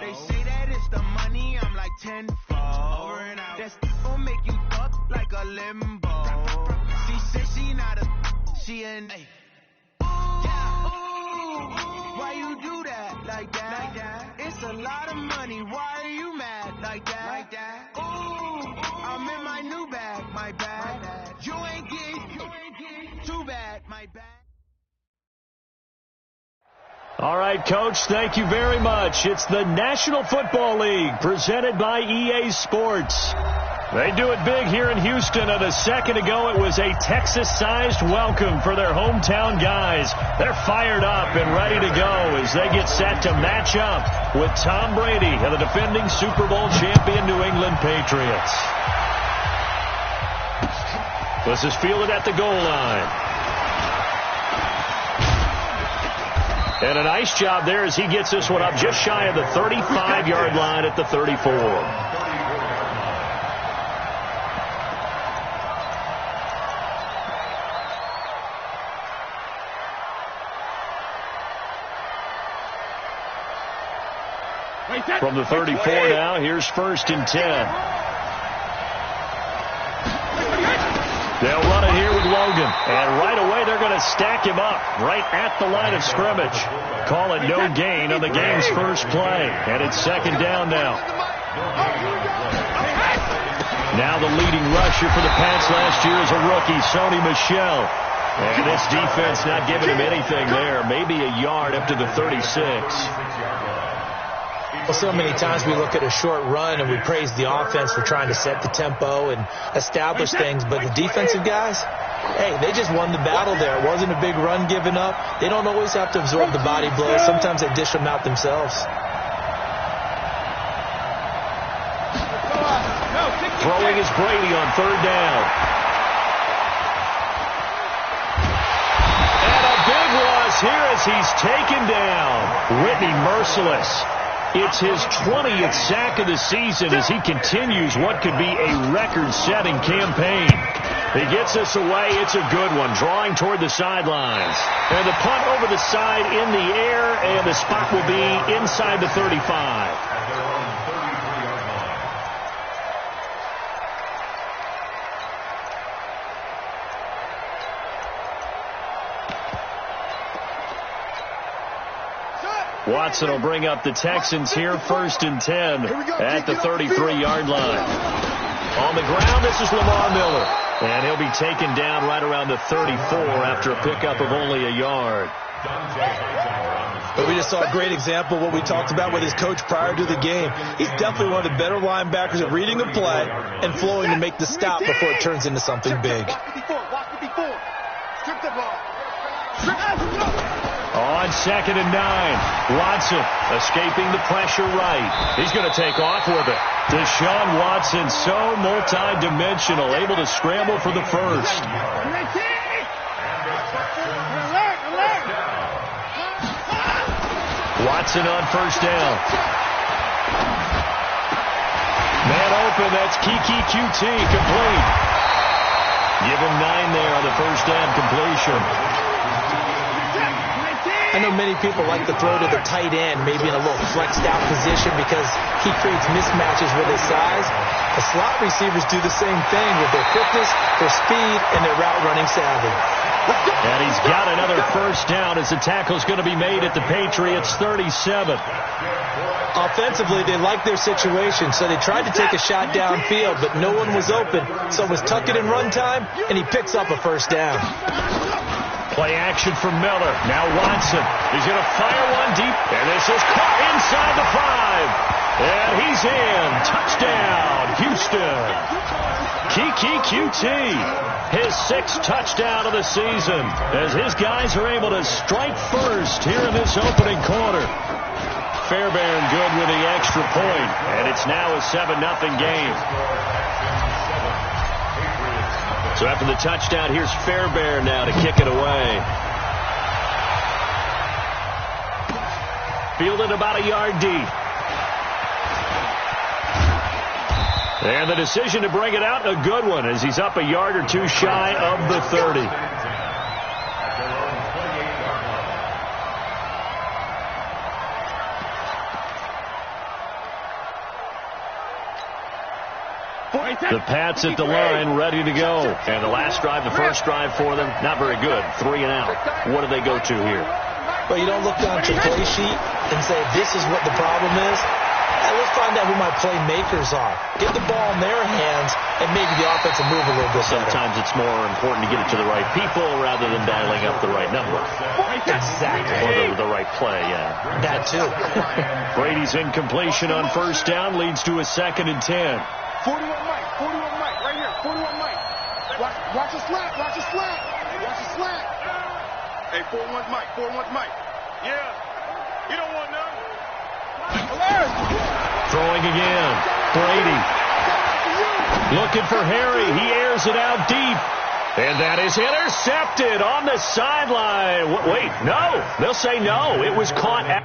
They say that it's the money. I'm like tenfold. Over and out. That's gon' make you fuck like a limbo. She said she not a. She an. Why you do that like that? It's a lot of money. Why are you mad like that? Ooh, I'm in my new bag, my bag. You ain't get too bad, my bag. All right, Coach, thank you very much. It's the National Football League presented by EA Sports. They do it big here in Houston, and a second ago it was a Texas-sized welcome for their hometown guys. They're fired up and ready to go as they get set to match up with Tom Brady and the defending Super Bowl champion New England Patriots. This is fielded at the goal line. And a nice job there as he gets this one up just shy of the 35-yard line at the 34. From the 34 now, here's 1st and 10. They'll run it here with Logan. And right away, they're going to stack him up right at the line of scrimmage. Call it no gain on the game's first play. And it's 2nd down now. Now the leading rusher for the Pats last year is a rookie, Sony Michel. And this defense not giving him anything there. Maybe a yard up to the 36. Well, so many times we look at a short run and we praise the offense for trying to set the tempo and establish things, but the defensive guys, hey, they just won the battle there. It wasn't a big run given up. They don't always have to absorb the body blows. Sometimes they dish them out themselves. Throwing is Brady on 3rd down. here as he's taken down. Whitney merciless. It's his 20th sack of the season as he continues what could be a record-setting campaign. He gets us away. It's a good one, drawing toward the sidelines. And the punt over the side in the air, and the spot will be inside the 35. Watson will bring up the Texans here, 1st and 10 at the 33-yard line. On the ground, this is Lamar Miller. And he'll be taken down right around the 34 after a pickup of only a yard. But we just saw a great example of what we talked about with his coach prior to the game. He's definitely one of the better linebackers at reading a play and flowing to make the stop before it turns into something big. Strip the ball. On 2nd and 9, Watson escaping the pressure right. He's going to take off with it. Deshaun Watson, so multi-dimensional, able to scramble for the first. Watson on 1st down. Man open, that's Kiki QT, complete. Give him 9 there on the 1st down completion. I know many people like to throw to the tight end, maybe in a little flexed out position because he creates mismatches with his size. The slot receivers do the same thing with their quickness, their speed, and their route running savvy. And he's got another 1st down as the tackle's going to be made at the Patriots 37. Offensively, they liked their situation, so they tried to take a shot downfield, but no one was open. So it was tuck it in run time, and he picks up a 1st down. Play action from Miller. Now Watson. He's going to fire one deep. And this is caught inside the 5. And he's in. Touchdown, Houston. Kiki QT. His 6th touchdown of the season as his guys are able to strike first here in this opening quarter. Fairbairn good with the extra point. And it's now a 7-0 game. So after the touchdown, here's Fairbairn now to kick it away. Fielded about a yard deep. And the decision to bring it out, a good one, as he's up a yard or 2 shy of the 30. The Pats at the line, ready to go. And the last drive, the first drive for them, not very good. 3 and out. What do they go to here? Well, you don't look down at your play sheet and say, this is what the problem is. Let's find out who my playmakers are. Get the ball in their hands, and maybe the offense will move a little bit better. Sometimes it's more important to get it to the right people rather than dialing up the right number. Exactly. Or the right play, yeah. That too. Brady's incompletion on 1st down leads to a 2nd and 10. 41 Mike, right here, 41 Mike. Watch the slant, watch the slant. Hey, 4-1 Mike. Yeah, you don't want none. Throwing again. Brady. Looking for Harry. He airs it out deep. And that is intercepted on the sideline. Wait, no. They'll say no. It was caught at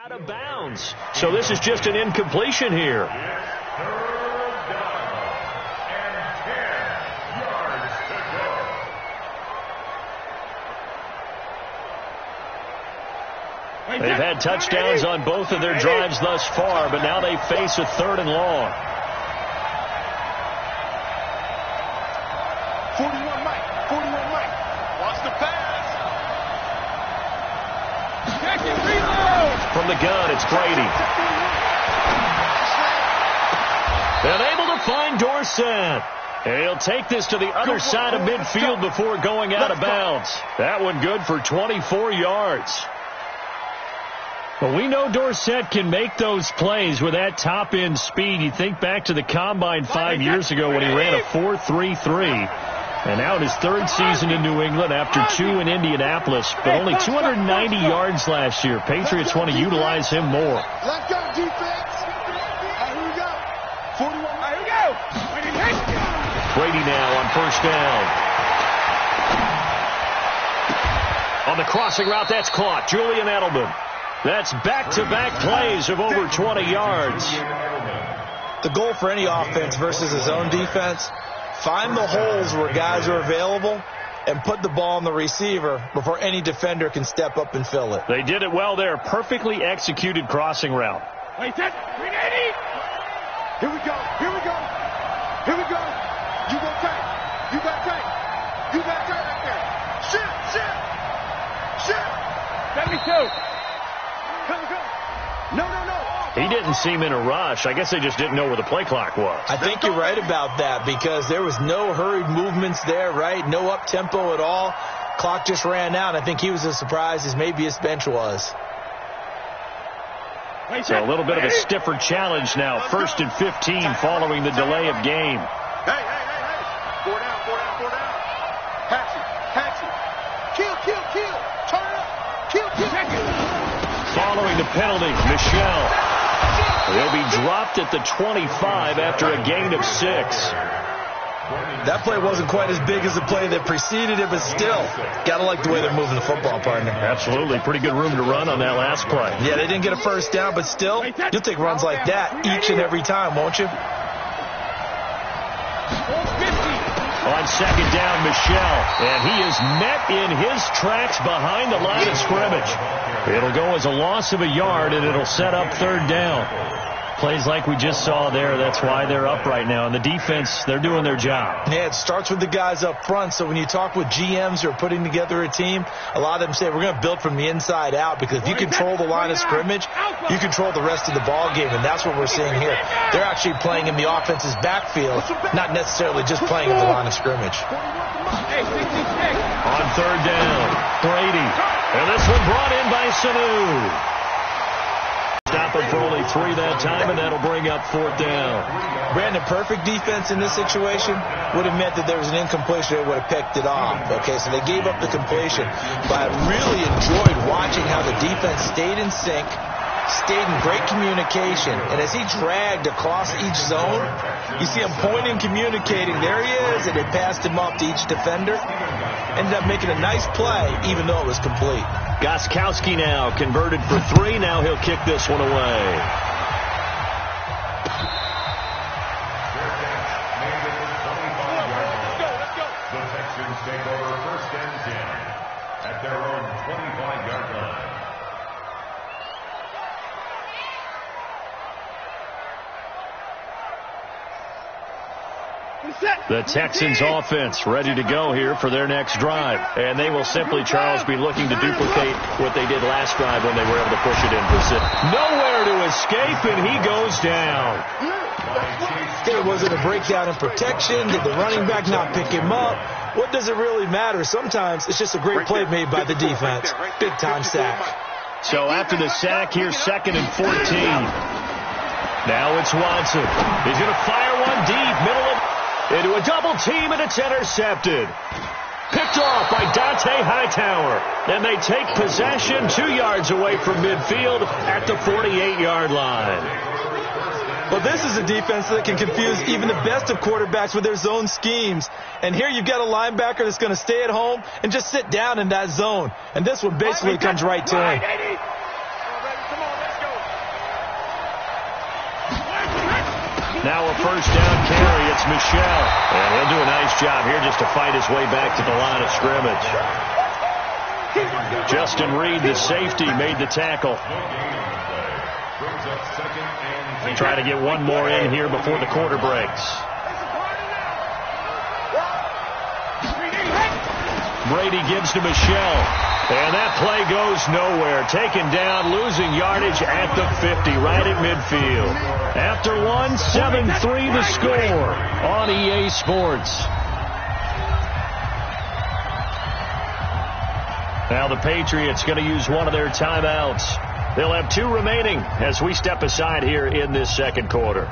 Out of bounds. So this is just an incompletion here. They've had touchdowns on both of their drives thus far, but now they face a 3rd and long. 41 Mike. 41 Mike. Watch the pass. Check it, reload. From the gun, it's Brady. And able to find Dorsett. And he'll take this to the other side of midfield before going out of bounds. That one good for 24 yards. But we know Dorsett can make those plays with that top-end speed. You think back to the Combine 5 years ago when he ran a 4.33. And now in his 3rd season in New England after 2 in Indianapolis, but only 290 yards last year. Patriots want to utilize him more. Let's go, defense. Here we go. 41. Here we go. Brady now on 1st down. On the crossing route, that's caught. Julian Edelman. That's back-to-back plays of over 20 yards. The goal for any offense versus his own defense, find the holes where guys are available and put the ball on the receiver before any defender can step up and fill it. They did it well there. Perfectly executed crossing route. Wait, that's 380. Here we go. Here we go. Here we go. You go tight. You got tight. You got tight right there. Shit. 72. No. He didn't seem in a rush. I guess they just didn't know where the play clock was. I think you're right about that because there was no hurried movements there, right? No up-tempo at all. Clock just ran out. I think he was as surprised as maybe his bench was. So a little bit of a stiffer challenge now. 1st and 15 following the delay of game. Hey. 4 down. Patch it. Kill. Turn it up. Kill. Following the penalty, Michelle. They'll be dropped at the 25 after a gain of 6. That play wasn't quite as big as the play that preceded it, but still, got to like the way they're moving the football, partner. Absolutely. Pretty good room to run on that last play. Yeah, they didn't get a 1st down, but still, you'll take runs like that each and every time, won't you? On 2nd down, Michelle. And he is met in his tracks behind the line of scrimmage. It'll go as a loss of a yard, and it'll set up 3rd down. Plays like we just saw there. That's why they're up right now. And the defense, they're doing their job. Yeah, it starts with the guys up front. So when you talk with GMs who are putting together a team, a lot of them say we're going to build from the inside out because if you control the line of scrimmage, you control the rest of the ball game. And that's what we're seeing here. They're actually playing in the offense's backfield, not necessarily just playing in the line of scrimmage. On 3rd down, Brady. And this one brought in by Sanu. Stop him for only 3 that time, and that'll bring up 4th down. Brandon, perfect defense in this situation would have meant that there was an incompletion. They would have picked it off. Okay, so they gave up the completion. But I really enjoyed watching how the defense stayed in sync, stayed in great communication. And as he dragged across each zone, you see him pointing, communicating. There he is, and they passed him up to each defender. Ended up making a nice play, even though it was complete. Gostkowski now converted for 3. Now he'll kick this one away. The Texans take over 1st and 10 at their own 25-yard line. The Texans offense ready to go here for their next drive. And they will simply, Charles, be looking to duplicate what they did last drive when they were able to push it in for 6. Nowhere to escape, and he goes down. Was it a breakdown in protection? Did the running back not pick him up? What does it really matter? Sometimes it's just a great play made by the defense. Big-time sack. So after the sack, here's 2nd and 14. Now it's Watson. He's going to fire one deep, middle of into a double team, and it's intercepted. Picked off by Dante Hightower. And they take possession 2 yards away from midfield at the 48-yard line. Well, this is a defense that can confuse even the best of quarterbacks with their zone schemes. And here you've got a linebacker that's going to stay at home and just sit down in that zone. And this one basically comes right to him. Now a first down carry. It's Michel. And he'll do a nice job here just to fight his way back to the line of scrimmage. Justin Reed, the safety, made the tackle. Trying to get one more in here before the quarter breaks. Brady gives to Michel. And that play goes nowhere. Taken down, losing yardage at the 50, right at midfield. After one, 7-3 the score on EA Sports. Now the Patriots going to use one of their timeouts. They'll have 2 remaining as we step aside here in this second quarter.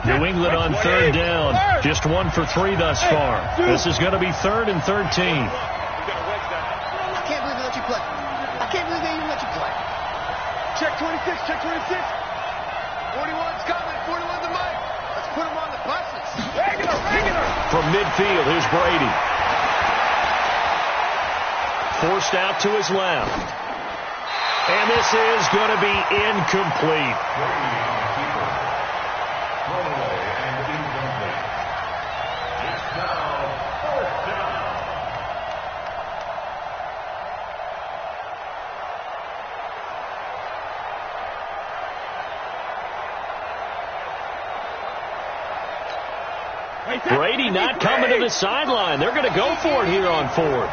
New England on third down. Just 1 for 3 thus far. This is going to be 3rd and 13. I can't believe they let you play. I can't believe they even let you play. Check 26, check 26. 41's coming, 41's the mic. Let's put him on the buses. Regular. From midfield, here's Brady. Forced out to his left. And this is going to be incomplete. Brady not coming to the sideline. They're going to go for it here on 4th.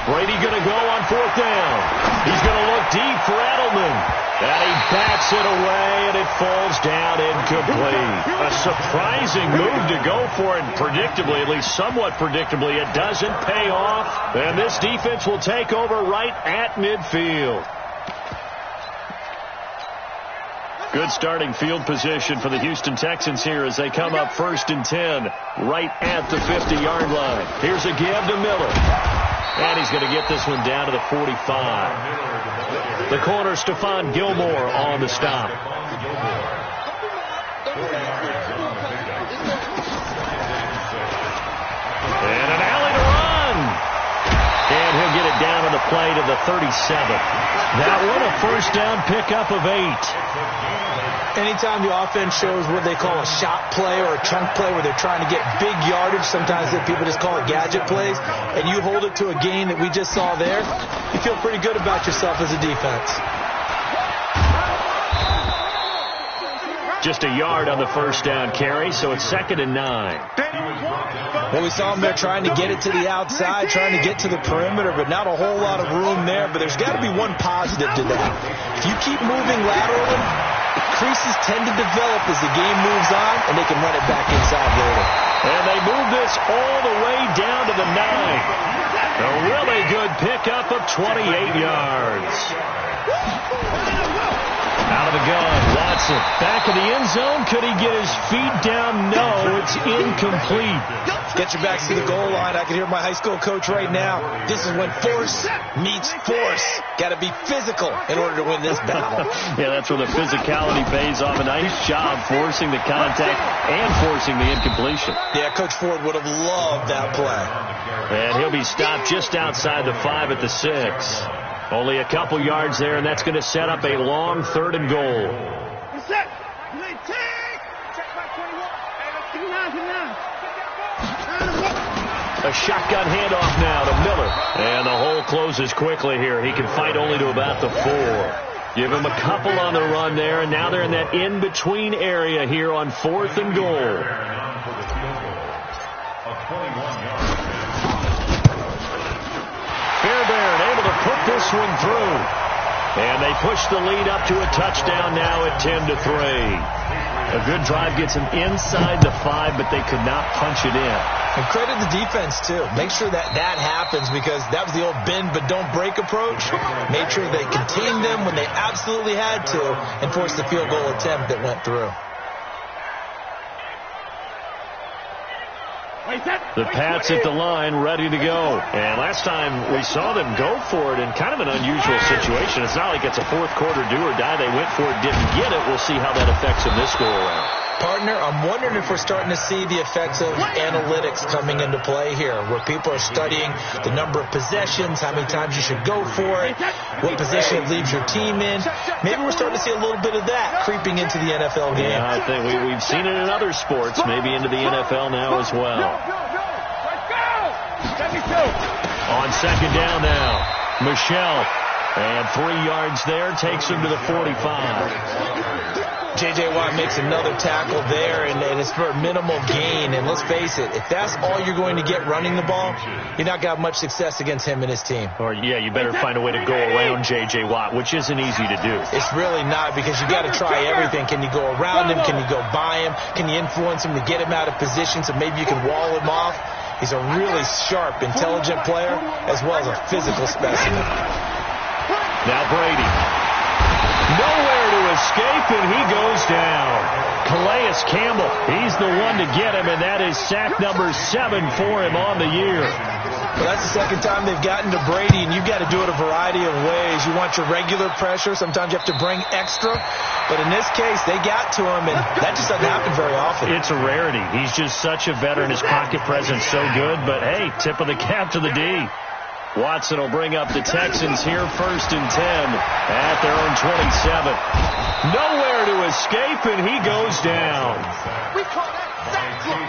Brady going to go on 4th down. He's going to look deep for Edelman. And he bats it away, and it falls down incomplete. A surprising move to go for it, and predictably, at least somewhat predictably, it doesn't pay off. And this defense will take over right at midfield. Good starting field position for the Houston Texans here as they come up 1st and 10 right at the 50-yard line. Here's a give to Miller. And he's going to get this one down to the 45. The corner, Stephon Gilmore on the stop. And an alley to run. And he'll get it down on the play to the 37. That one a first down pickup of 8. Anytime the offense shows what they call a shot play or a chunk play where they're trying to get big yardage, sometimes people just call it gadget plays, and you hold it to a gain that we just saw there, you feel pretty good about yourself as a defense. Just a yard on the first down carry, so it's 2nd and 9. Well, we saw them there trying to get it to the outside, trying to get to the perimeter, but not a whole lot of room there. But there's got to be one positive to that. If you keep moving laterally, creases tend to develop as the game moves on, and they can run it back inside later. And they move this all the way down to the 9. A really good pickup of 28 yards. Out of the gun, Watson. Back of the end zone. Could he get his feet down? No, it's incomplete. Get your backs to the goal line. I can hear my high school coach right now. This is when force meets force. Got to be physical in order to win this battle. Yeah, that's where the physicality pays off. A nice job forcing the contact and forcing the incompletion. Yeah, Coach Ford would have loved that play. And he'll be stopped just outside the 5 at the 6. Only a couple yards there, and that's going to set up a long 3rd and goal. A shotgun handoff now to Miller. And the hole closes quickly here. He can fight only to about the 4. Give him a couple on the run there, and now they're in that in-between area here on 4th and goal. Fairbairn able to put this one through. And they push the lead up to a touchdown now at 10-3. A good drive gets them inside the 5, but they could not punch it in. And credit the defense, too. Make sure that happens, because that was the old bend but don't break approach. Made sure they contained them when they absolutely had to and forced the field goal attempt that went through. The Pats at the line, ready to go. And last time we saw them go for it in kind of an unusual situation. It's not like it's a fourth quarter do or die. They went for it, didn't get it. We'll see how that affects them this go around. Partner, I'm wondering if we're starting to see the effects of analytics coming into play here, where people are studying the number of possessions, how many times you should go for it, what position it leaves your team in. Maybe we're starting to see a little bit of that creeping into the NFL game. Yeah, I think we've seen it in other sports, maybe into the NFL now as well. On second down now, Michelle. And 3 yards there, takes him to the 45. J.J. Watt makes another tackle there, and it's for a minimal gain. And let's face it, if that's all you're going to get running the ball, you're not going to have much success against him and his team. Or, yeah, you better find a way to go around J.J. Watt, which isn't easy to do. It's really not, because you got to try everything. Can you go around him? Can you go by him? Can you influence him to get him out of position so maybe you can wall him off? He's a really sharp, intelligent player, as well as a physical specimen. Now Brady. Nowhere to escape, and he goes down. Calais Campbell, he's the one to get him, and that is sack number 7 for him on the year. Well, that's the second time they've gotten to Brady, and you've got to do it a variety of ways. You want your regular pressure. Sometimes you have to bring extra. But in this case, they got to him, and that just doesn't happen very often. It's a rarity. He's just such a veteran. His pocket presence so good. But, hey, tip of the cap to the D. Watson will bring up the Texans here, 1st and 10 at their own 27. Nowhere to escape, and he goes down.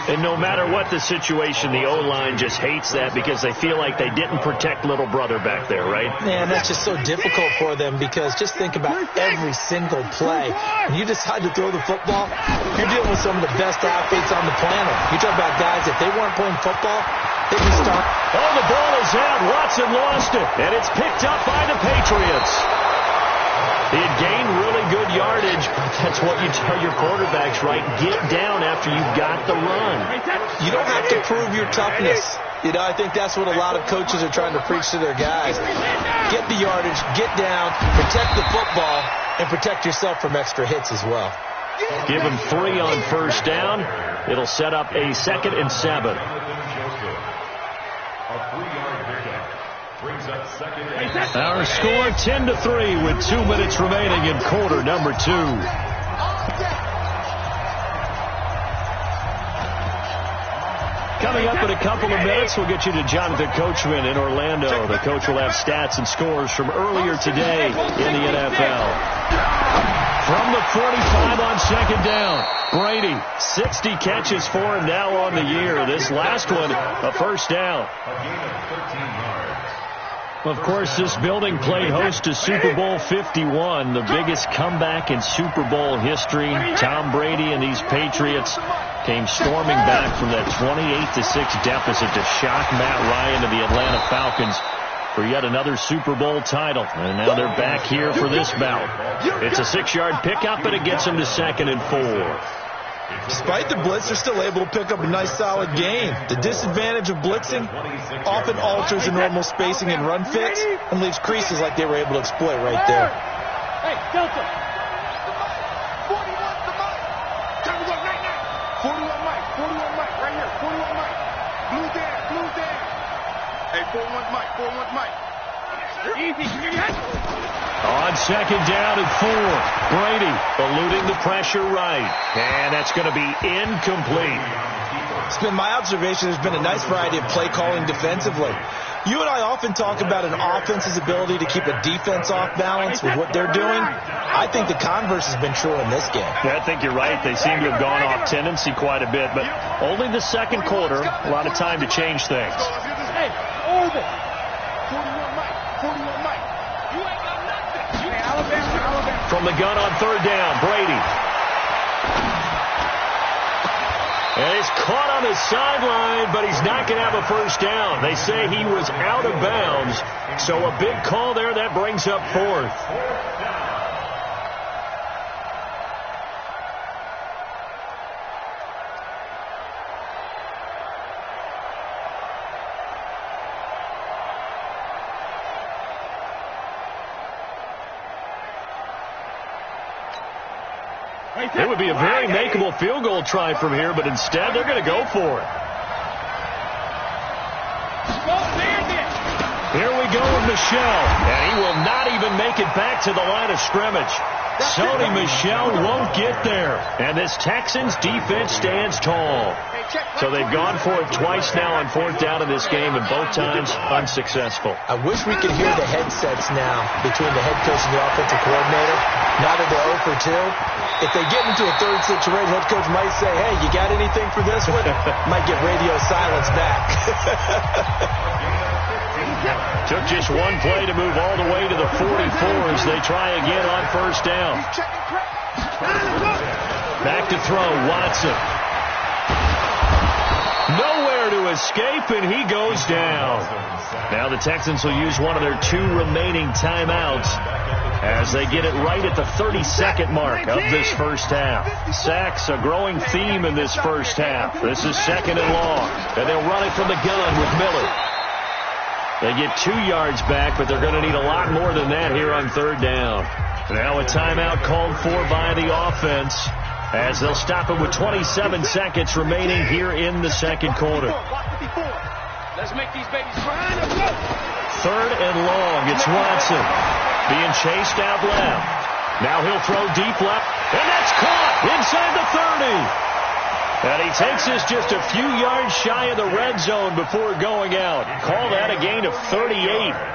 And no matter what the situation, the O-line just hates that because they feel like they didn't protect little brother back there, right? Man, that's just so difficult for them, because just think about every single play. When you decide to throw the football, you're dealing with some of the best athletes on the planet. You talk about guys, if they weren't playing football, they'd be stuck. Oh, the ball is out. Watson lost it, and it's picked up by the Patriots. He had gained really good yardage. That's what you tell your quarterbacks, right? Get down after you've got the run. You don't have to prove your toughness. You know, I think that's what a lot of coaches are trying to preach to their guys. Get the yardage, get down, protect the football, and protect yourself from extra hits as well. Give him 3 on 1st down. It'll set up a 2nd and 7. Our score 10-3 with 2 minutes remaining in quarter number 2. Coming up in a couple of minutes, we'll get you to Jonathan Coachman in Orlando. The coach will have stats and scores from earlier today in the NFL. From the 45 on 2nd down, Brady, 60 catches for him now on the year. This last one, a 1st down. Of course, this building played host to Super Bowl 51, the biggest comeback in Super Bowl history. Tom Brady and these Patriots came storming back from that 28-6 deficit to shock Matt Ryan and the Atlanta Falcons for yet another Super Bowl title. And now they're back here for this bout. It's a 6-yard pickup, and it gets them to 2nd and 4. Despite the blitz, they're still able to pick up a nice, solid gain. The disadvantage of blitzing often alters the normal spacing and run fix and leaves creases like they were able to exploit right there. Hey, Delta. 41 to Mike. Time to go right now. 41 Mike. 41 Mike. Right here. 41 Mike. Blue there. Blue there. Hey, 41 Mike. 41 Mike. Easy. On 2nd down and 4, Brady eluding the pressure right. And that's going to be incomplete. It's been my observation there's been a nice variety of play calling defensively. You and I often talk about an offense's ability to keep a defense off balance with what they're doing. I think the converse has been true in this game. Yeah, I think you're right. They seem to have gone off tendency quite a bit, but only the 2nd quarter, a lot of time to change things. Hey, over. 41 Mike. 41 Mike. You ain't got nothing. Alabama. From the gun on 3rd down, Brady. And he's caught on the sideline, but he's not going to have a 1st down. They say he was out of bounds, so a big call there. That brings up 4th. It would be a very makeable field goal try from here, but instead they're going to go for it. Here we go with Michel, and he will not even make it back to the line of scrimmage. Sony Michel won't get there, and this Texans defense stands tall. So they've gone for it twice now on 4th down in this game, and both times unsuccessful. I wish we could hear the headsets now between the head coach and the offensive coordinator. Now that they're 0 for 2. If they get into a third situation, head coach might say, hey, you got anything for this one? Might get radio silence back. Took just one play to move all the way to the 44 as they try again on 1st down. Back to throw, Watson. Nowhere to escape, and he goes down. Now the Texans will use one of their 2 remaining timeouts as they get it right at the 32nd mark of this first half. Sacks, a growing theme in this first half. This is 2nd and long, and they'll run it from the gun with Miller. They get 2 yards back, but they're going to need a lot more than that here on 3rd down. Now a timeout called for by the offense as they'll stop it with 27 seconds remaining here in the second quarter. Let's make these babies cry. 3rd and long. It's Watson being chased out left. Now he'll throw deep left, and that's caught inside the 30. And he takes us just a few yards shy of the red zone before going out. Call that a gain of 38.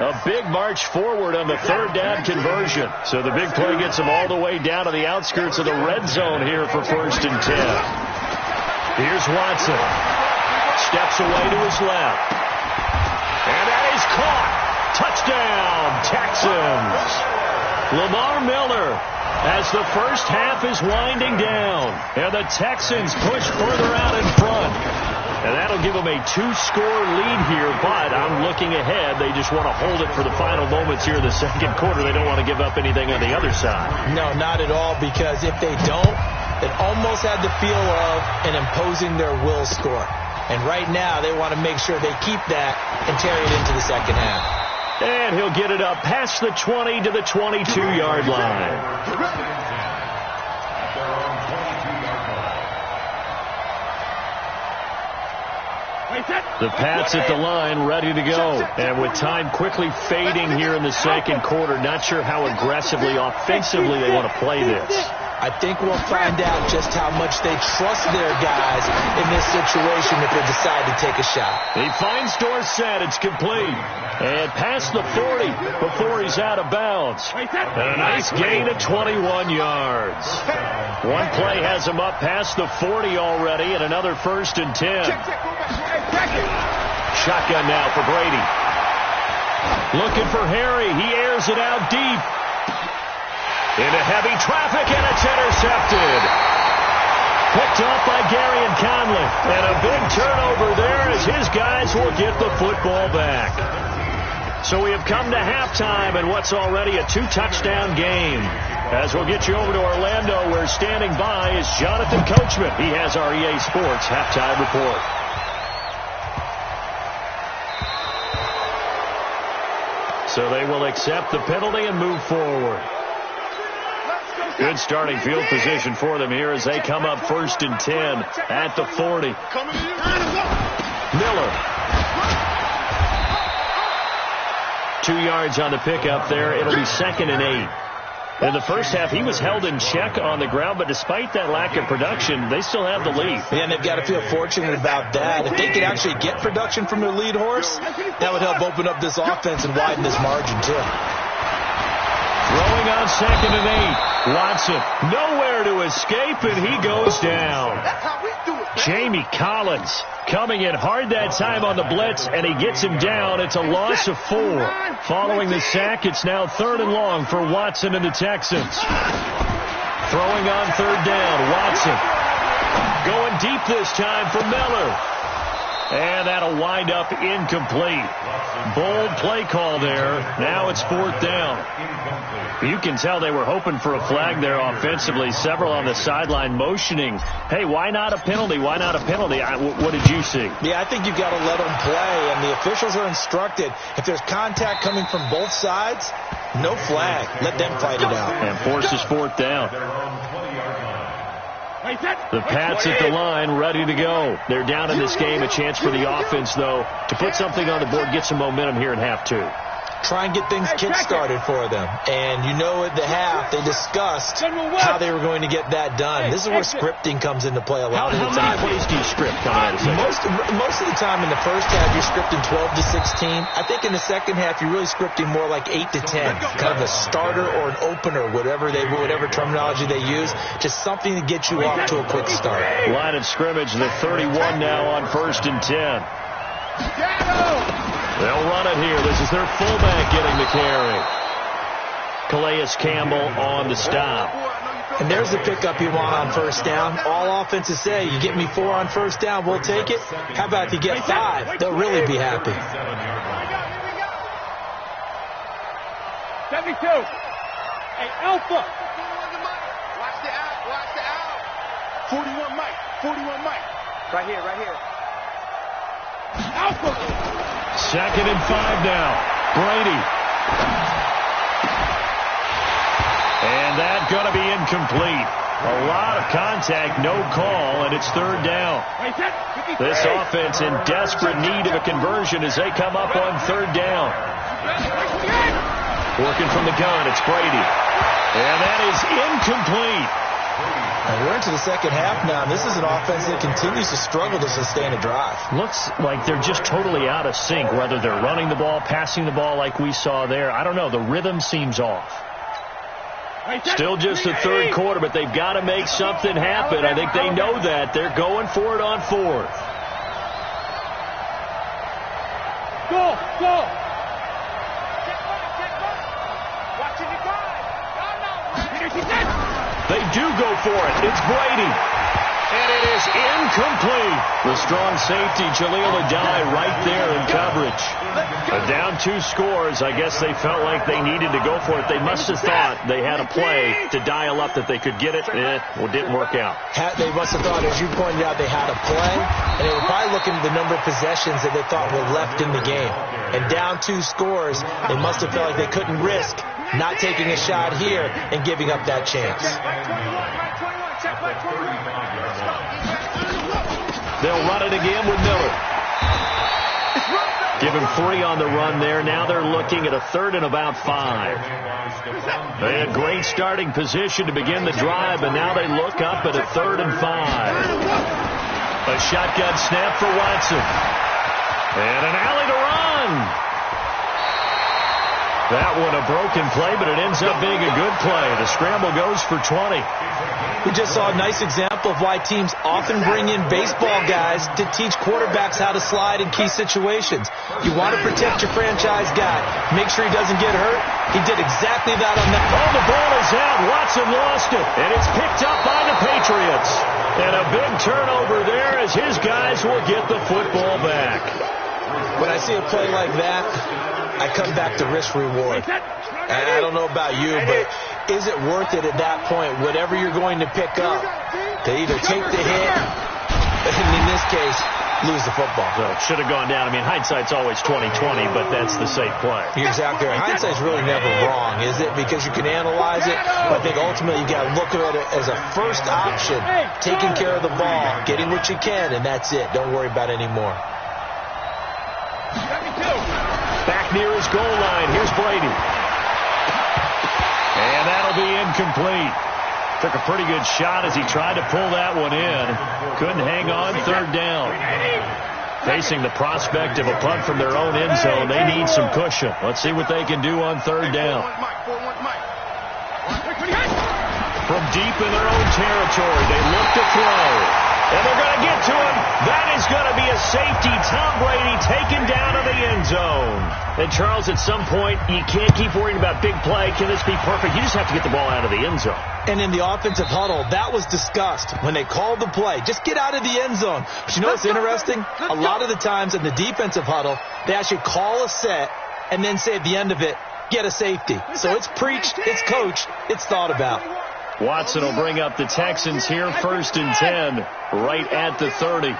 A big march forward on the 3rd down conversion. So the big play gets him all the way down to the outskirts of the red zone here for 1st and 10. Here's Watson. Steps away to his left. And that is caught. Touchdown, Texans. Lamar Miller as the first half is winding down. And the Texans push further out in front. And that'll give them a 2-score lead here, but I'm looking ahead. They just want to hold it for the final moments here in the second quarter. They don't want to give up anything on the other side. No, not at all, because if they don't, it almost had the feel of an imposing their will score. And right now, they want to make sure they keep that and carry it into the second half. And he'll get it up past the 20 to the 22-yard line. The Pats at the line, ready to go. And with time quickly fading here in the second quarter, not sure how aggressively, offensively they want to play this. I think we'll find out just how much they trust their guys in this situation if they decide to take a shot. He finds Dorsett. It's complete. And past the 40 before he's out of bounds. And a nice gain of 21 yards. One play has him up past the 40 already, and another 1st and 10. Shotgun now for Brady. Looking for Harry. He airs it out deep. Into heavy traffic, and it's intercepted. Picked off by Gary and Conley. And a big turnover there as his guys will get the football back. So we have come to halftime in what's already a 2-touchdown game. As we'll get you over to Orlando, where standing by is Jonathan Coachman. He has our EA Sports halftime report. So they will accept the penalty and move forward. Good starting field position for them here as they come up 1st and 10 at the 40. Miller. 2 yards on the pickup there. It'll be 2nd and 8. In the first half, he was held in check on the ground, but despite that lack of production, they still have the lead. Yeah, and they've got to feel fortunate about that. If they could actually get production from their lead horse, that would help open up this offense and widen this margin, too. Throwing on 2nd and 8. Watson, nowhere to escape, and he goes down. Jamie Collins coming in hard that time on the blitz, and he gets him down. It's a loss of 4. Following the sack, it's now 3rd and long for Watson and the Texans. Throwing on 3rd down, Watson. Going deep this time for Miller. And that'll wind up incomplete. Bold play call there. Now it's 4th down. You can tell they were hoping for a flag there offensively. Several on the sideline motioning, hey, why not a penalty? Why not a penalty? What did you see? Yeah, I think you've got to let them play, and the officials are instructed. If there's contact coming from both sides, no flag. Let them fight it out. And forces 4th down. The Pats at the line, ready to go. They're down in this game. A chance for the offense, though, to put something on the board, get some momentum here in half 2. try and get things kick-started for them. And you know at the half, they discussed how they were going to get that done. This is where scripting comes into play a lot of the time. How many plays do you script coming out of the second? Most of the time in the first half, you're scripting 12 to 16. I think in the second half, you're really scripting more like 8 to 10. Kind of a starter or an opener, whatever terminology they use. Just something to get you off to a quick start. Line of scrimmage, the 31 now on 1st and 10. They'll run it here. This is their fullback getting the carry. Calais Campbell on the stop. And there's the pickup you want on first down. All offenses say, you get me 4 on first down, we'll take it. How about if you get 5? They'll really be happy. 72. Hey, Alpha. Watch the out. Watch the out. 41 Mike. 41 Mike. Right here. Alpha. 2nd and 5 now. Brady. And that's going to be incomplete. A lot of contact, no call, and it's 3rd down. This offense in desperate need of a conversion as they come up on 3rd down. Working from the gun, it's Brady. And that is incomplete. And we're into the second half now. This is an offense that continues to struggle to sustain a drive. Looks like they're just totally out of sync, whether they're running the ball, passing the ball like we saw there. I don't know. The rhythm seems off. Still just the 3rd quarter, but they've got to make something happen. I think they know that. They're going for it on 4th. Go. They do go for it. It's Brady. And it is incomplete. The strong safety, Jaleel Adai, right there in coverage. But down 2 scores. I guess they felt like they needed to go for it. They must have thought they had a play to dial up that they could get it. Well, it didn't work out. They must have thought, as you pointed out, they had a play. And they were probably looking at the number of possessions that they thought were left in the game. And down 2 scores, they must have felt like they couldn't risk not taking a shot here and giving up that chance. They'll run it again with Miller. Give him 3 on the run there. Now they're looking at a 3rd and about 5. They had great starting position to begin the drive, and now they look up at a 3rd and 5. A shotgun snap for Watson. And an alley to run. That one a broken play, but it ends up being a good play. The scramble goes for 20. We just saw a nice example of why teams often bring in baseball guys to teach quarterbacks how to slide in key situations. You want to protect your franchise guy. Make sure he doesn't get hurt. He did exactly that on that. Oh, the ball is out. Watson lost it, and it's picked up by the Patriots. And a big turnover there as his guys will get the football back. When I see a play like that, I come back to risk reward. And I don't know about you, but is it worth it at that point, whatever you're going to pick up, to either take the hit, and in this case, lose the football? So it should have gone down. I mean, hindsight's always 20/20, but that's the safe play. You're exactly right. Hindsight's really never wrong, is it? Because you can analyze it, but I think ultimately you got to look at it as a first option, taking care of the ball, getting what you can, and that's it. Don't worry about any more. Back near his goal line. Here's Brady. And that'll be incomplete. Took a pretty good shot as he tried to pull that one in. Couldn't hang on 3rd down. Facing the prospect of a punt from their own end zone, they need some cushion. Let's see what they can do on 3rd down. From deep in their own territory, they look to throw. And they're going to get to him. That is going to be a safety. Tom Brady taken down to the end zone. And, Charles, at some point, you can't keep worrying about big play. Can this be perfect? You just have to get the ball out of the end zone. And in the offensive huddle, that was discussed when they called the play. Just get out of the end zone. But you know what's interesting? A lot of the times in the defensive huddle, they actually call a set and then say at the end of it, get a safety. So it's preached, it's coached, it's thought about. Watson will bring up the Texans here, 1st and 10, right at the 30.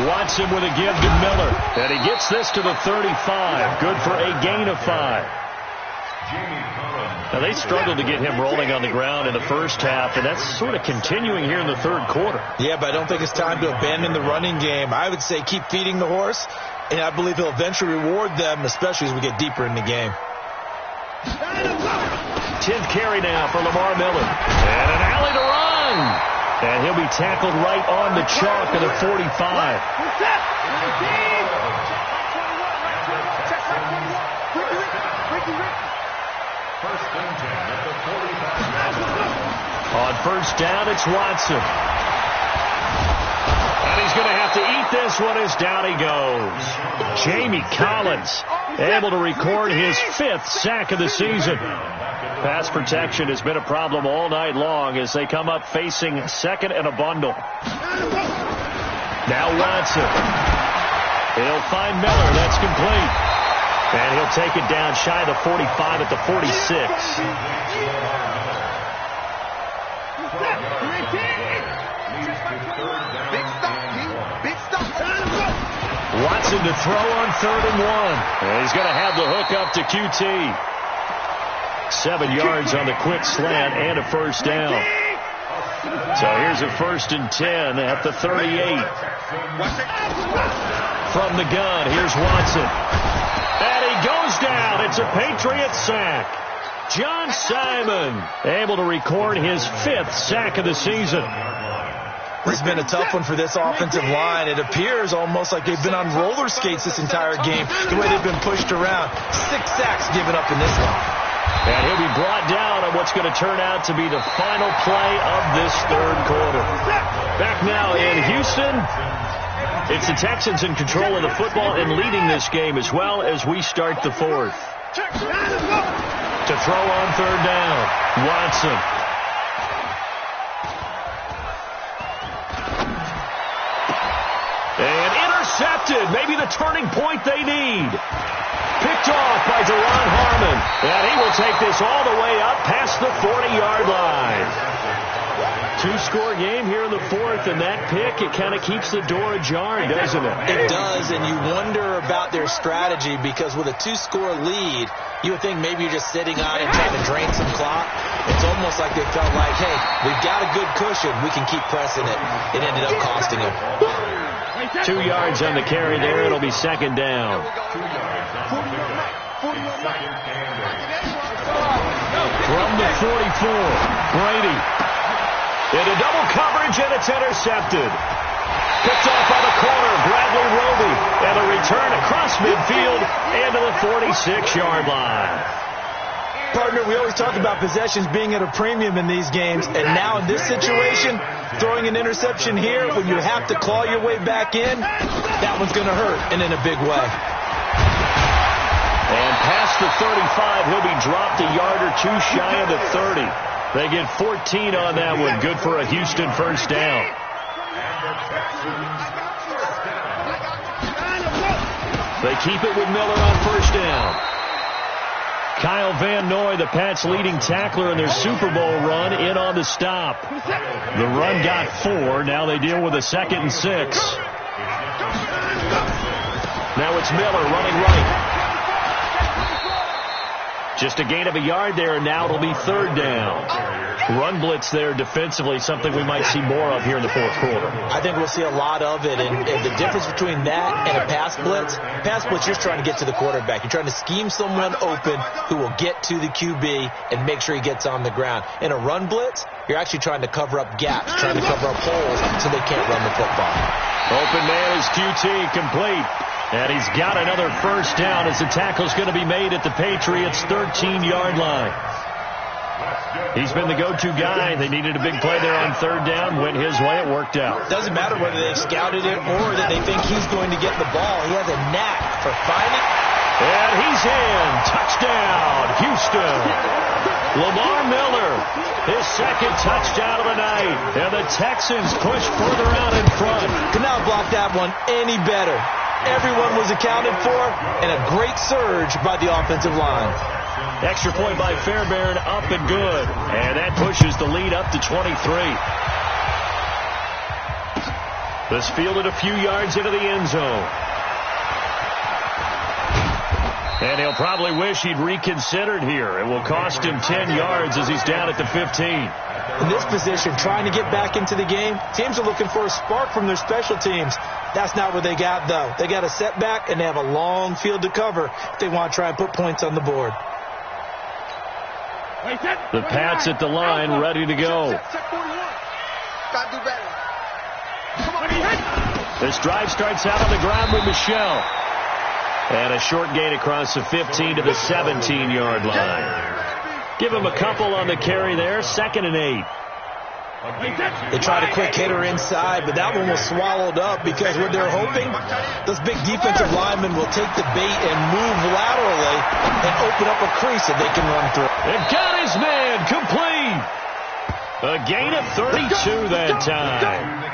Watson with a give to Miller, and he gets this to the 35. Good for a gain of 5. Now, they struggled to get him rolling on the ground in the first half, and that's sort of continuing here in the third quarter. Yeah, but I don't think it's time to abandon the running game. I would say keep feeding the horse, and I believe he'll eventually reward them, especially as we get deeper in the game. 10th carry now for Lamar Miller. And an alley to run. And he'll be tackled right on the chalk of the 45. On first down, it's Watson. And he's going to have to eat this one as down he goes. Jamie Collins able to record his 5th sack of the season. Pass protection has been a problem all night long as they come up facing second and a bundle. Now Watson. He'll find Miller. That's complete. And he'll take it down shy of the 45 at the 46. Watson to throw on 3rd and 1. And he's going to have the hook up to QT. 7 yards on the quick slant and a first down. So here's a 1st and 10 at the 38. From the gun, here's Watson. And he goes down. It's a Patriot sack. John Simon able to record his 5th sack of the season. This has been a tough one for this offensive line. It appears almost like they've been on roller skates this entire game, the way they've been pushed around. 6 sacks given up in this one. And he'll be brought down on what's going to turn out to be the final play of this third quarter. Back now in Houston, it's the Texans in control of the football and leading this game as well as we start the 4th. To throw on 3rd down, Watson. And intercepted. Maybe the turning point they need. Picked off by Deron Harmon. And he will take this all the way up past the 40-yard line. 2-score game here in the 4th, and that pick, it kind of keeps the door ajar, doesn't it? It does, and you wonder about their strategy because with a 2-score lead, you would think maybe you're just sitting on it trying to drain some clock. It's almost like they felt like, hey, we've got a good cushion. We can keep pressing it. It ended up costing them. 2 yards on the carry there. It'll be 2nd down. From the 44, Brady. Into double coverage, and it's intercepted. Picked off by the corner, Bradley Roby. And a return across midfield into the 46-yard line. Partner, we always talk about possessions being at a premium in these games, and now in this situation, throwing an interception here when you have to claw your way back in, that one's going to hurt, and in a big way. And past the 35, he'll be dropped a yard or two shy of the 30. They get 14 on that one. Good for a Houston first down. They keep it with Miller on first down. Kyle Van Noy, the Pats' leading tackler in their Super Bowl run, in on the stop. The run got 4. Now they deal with a 2nd and 6. Now it's Miller running right. Just a gain of a yard there, and now it'll be 3rd down. Run blitz there defensively, something we might see more of here in the 4th quarter. I think we'll see a lot of it, and the difference between that and a pass blitz, you're just trying to get to the quarterback. You're trying to scheme someone open who will get to the QB and make sure he gets on the ground. In a run blitz, you're actually trying to cover up gaps, trying to cover up holes so they can't run the football. Open man is QT, complete. And he's got another first down as the tackle's going to be made at the Patriots' 13-yard line. He's been the go-to guy. They needed a big play there on 3rd down. Went his way. It worked out. Doesn't matter whether they've scouted it or that they think he's going to get the ball. He has a knack for finding. And he's in. Touchdown, Houston. Lamar Miller, his 2nd touchdown of the night. And the Texans push further out in front. Could not block that one any better. Everyone was accounted for, and a great surge by the offensive line. Extra point by Fairbairn, up and good. And that pushes the lead up to 23. This fielded a few yards into the end zone. And he'll probably wish he'd reconsidered here. It will cost him 10 yards as he's down at the 15. In this position, trying to get back into the game, teams are looking for a spark from their special teams. That's not what they got, though. They got a setback, and they have a long field to cover if they want to try and put points on the board. The Pats at the line, ready to go. This drive starts out on the ground with Michelle. And a short gain across the 15 to the 17-yard line. Give him a couple on the carry there, 2nd and 8. They tried a quick hitter inside, but that one was swallowed up because what they're hoping, those big defensive linemen will take the bait and move laterally and open up a crease that they can run through. They've got his man complete. A gain of 32 that time.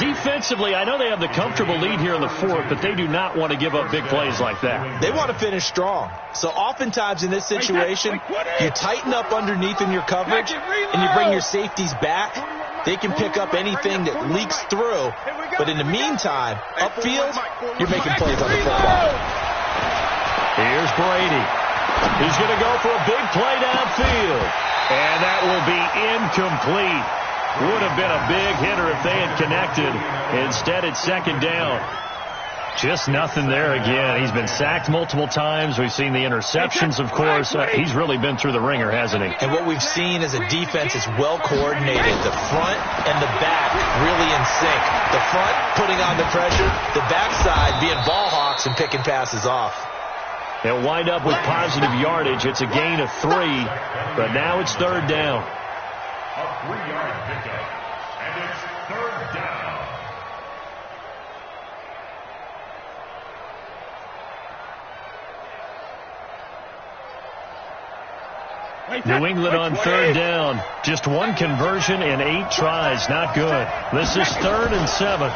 Defensively, I know they have the comfortable lead here in the 4th, but they do not want to give up big plays like that. They want to finish strong. So oftentimes in this situation, you tighten up underneath in your coverage, and you bring your safeties back. They can pick up anything that leaks through. But in the meantime, upfield, you're making plays on the football. Here's Brady. He's going to go for a big play downfield. And that will be incomplete. Would have been a big hitter if they had connected. Instead, it's 2nd down. Just nothing there again. He's been sacked multiple times. We've seen the interceptions, of course. He's really been through the ringer, hasn't he? And what we've seen is a defense is well coordinated. The front and the back really in sync. The front putting on the pressure. The backside being ball hawks and picking passes off. They'll wind up with positive yardage. It's a gain of 3, but now it's 3rd down. A 3-yard pickup, and it's 3rd down. New England on 3rd down. Just one conversion in 8 tries. Not good. This is 3rd and 7.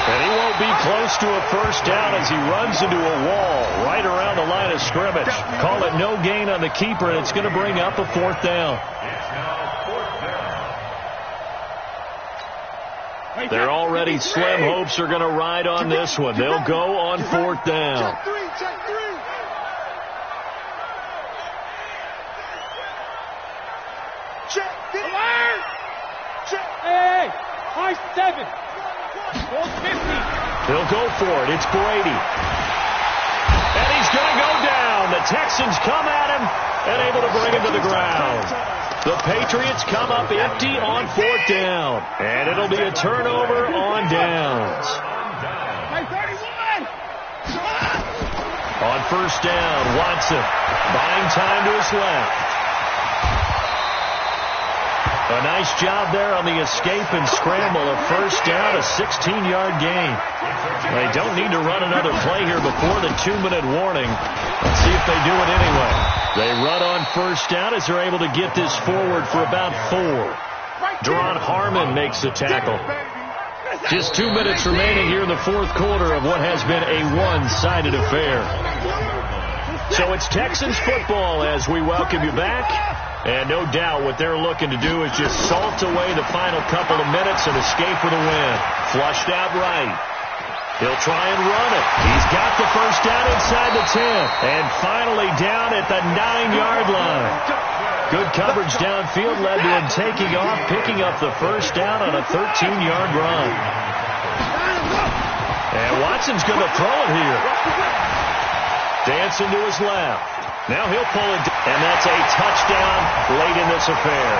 And he won't be close to a first down as he runs into a wall right around the line of scrimmage. Call it no gain on the keeper, and it's going to bring up a 4th down. Their already slim hopes are going to ride on this one. They'll go on 4th down. Hey, high 7. He'll go for it. It's Brady. And he's going to go down. The Texans come at him and able to bring him to the ground. The Patriots come up empty on 4th down. And it'll be a turnover on downs. On 1st down, Watson buying time to his left. A nice job there on the escape and scramble. A 1st down, a 16-yard gain. They don't need to run another play here before the 2-minute warning. Let's see if they do it anyway. They run on 1st down as they're able to get this forward for about 4. Deron Harmon makes the tackle. Just 2 minutes remaining here in the 4th quarter of what has been a one-sided affair. So it's Texans football as we welcome you back. And no doubt what they're looking to do is just salt away the final couple of minutes and escape with a win. Flushed out right. He'll try and run it. He's got the first down inside the 10. And finally down at the 9-yard line. Good coverage downfield led to him taking off, picking up the first down on a 13-yard run. And Watson's going to throw it here. Dancing to his left. Now he'll pull it, and that's a touchdown late in this affair.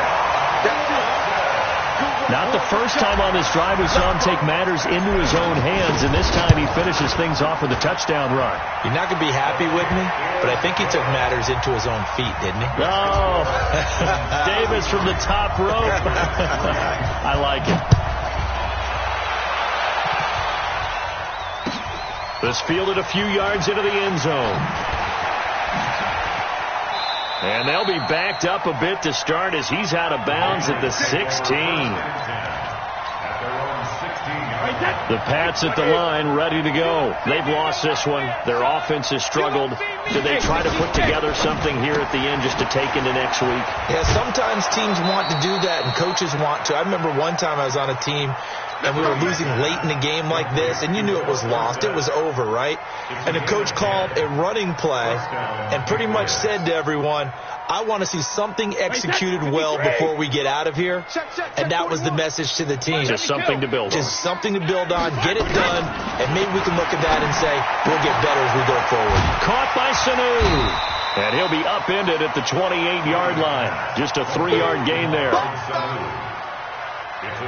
Not the first time on this drive we saw him take matters into his own hands, and this time he finishes things off with a touchdown run. You're not going to be happy with me, but I think he took matters into his own feet, didn't he? Oh, Davis from the top rope. I like it. This fielded a few yards into the end zone. And they'll be backed up a bit to start as he's out of bounds at the 16. The Pats at the line ready to go. They've lost this one. Their offense has struggled. Do they try to put together something here at the end just to take into next week? Yeah, sometimes teams want to do that and coaches want to. I remember one time I was on a team and we were losing late in the game like this, and you knew it was lost. It was over, right? And the coach called a running play and pretty much said to everyone, I want to see something executed well before we get out of here. And that was the message to the team. Just something to build on. Just something to build on, get it done, and maybe we can look at that and say, we'll get better as we go forward. Caught by Sanu. And he'll be upended at the 28-yard line. Just a 3-yard gain there.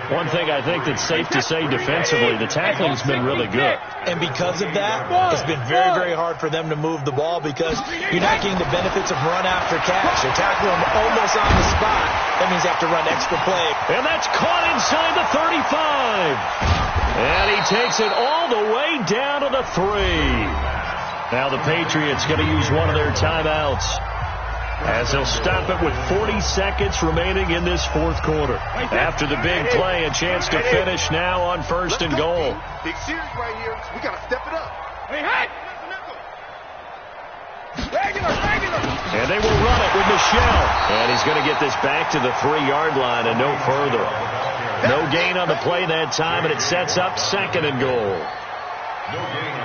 One thing I think that's safe to say defensively, the tackling's been really good. And because of that, it's been very, very hard for them to move the ball because you're not getting the benefits of run after catch. You're tackling them almost on the spot. That means you have to run extra play. And that's caught inside the 35. And he takes it all the way down to the 3. Now the Patriots going to use one of their timeouts as they'll stop it with 40 seconds remaining in this fourth quarter. After the big play, a chance to finish now on 1st and goal. Big series right here. We got to step it up. Hey! And they will run it with Michelle. And he's going to get this back to the 3-yard line and no further. No gain on the play that time, and it sets up 2nd and goal.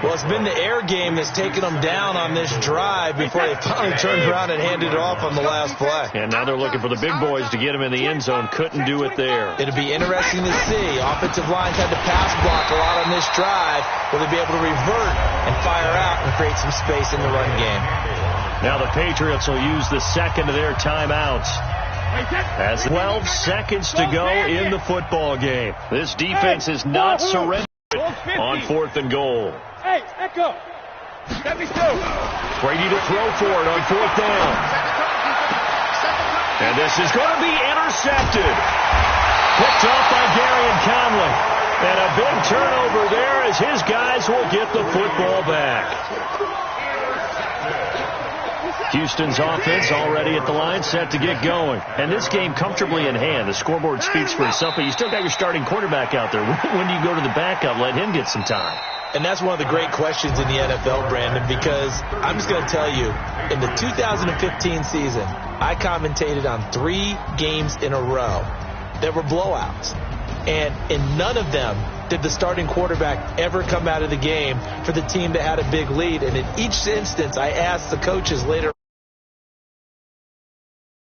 Well, it's been the air game that's taken them down on this drive before they finally turned around and handed it off on the last play. And now they're looking for the big boys to get him in the end zone. Couldn't do it there. It'll be interesting to see. Offensive lines had to pass block a lot on this drive. Will they be able to revert and fire out and create some space in the run game? Now the Patriots will use the second of their timeouts. As 12 seconds to go in the football game. This defense is not surrendered on 4th and goal. Hey, Echo. Let me through. Brady to throw for it on 4th down. And this is going to be intercepted. Picked off by Darian Conley. And a big turnover there as his guys will get the football back. Houston's offense already at the line, set to get going. And this game comfortably in hand. The scoreboard speaks for itself, but you still got your starting quarterback out there. When do you go to the backup? Let him get some time. And that's one of the great questions in the NFL, Brandon, because I'm just going to tell you, in the 2015 season, I commentated on 3 games in a row that were blowouts. And in none of them did the starting quarterback ever come out of the game for the team that had a big lead. And in each instance, I asked the coaches later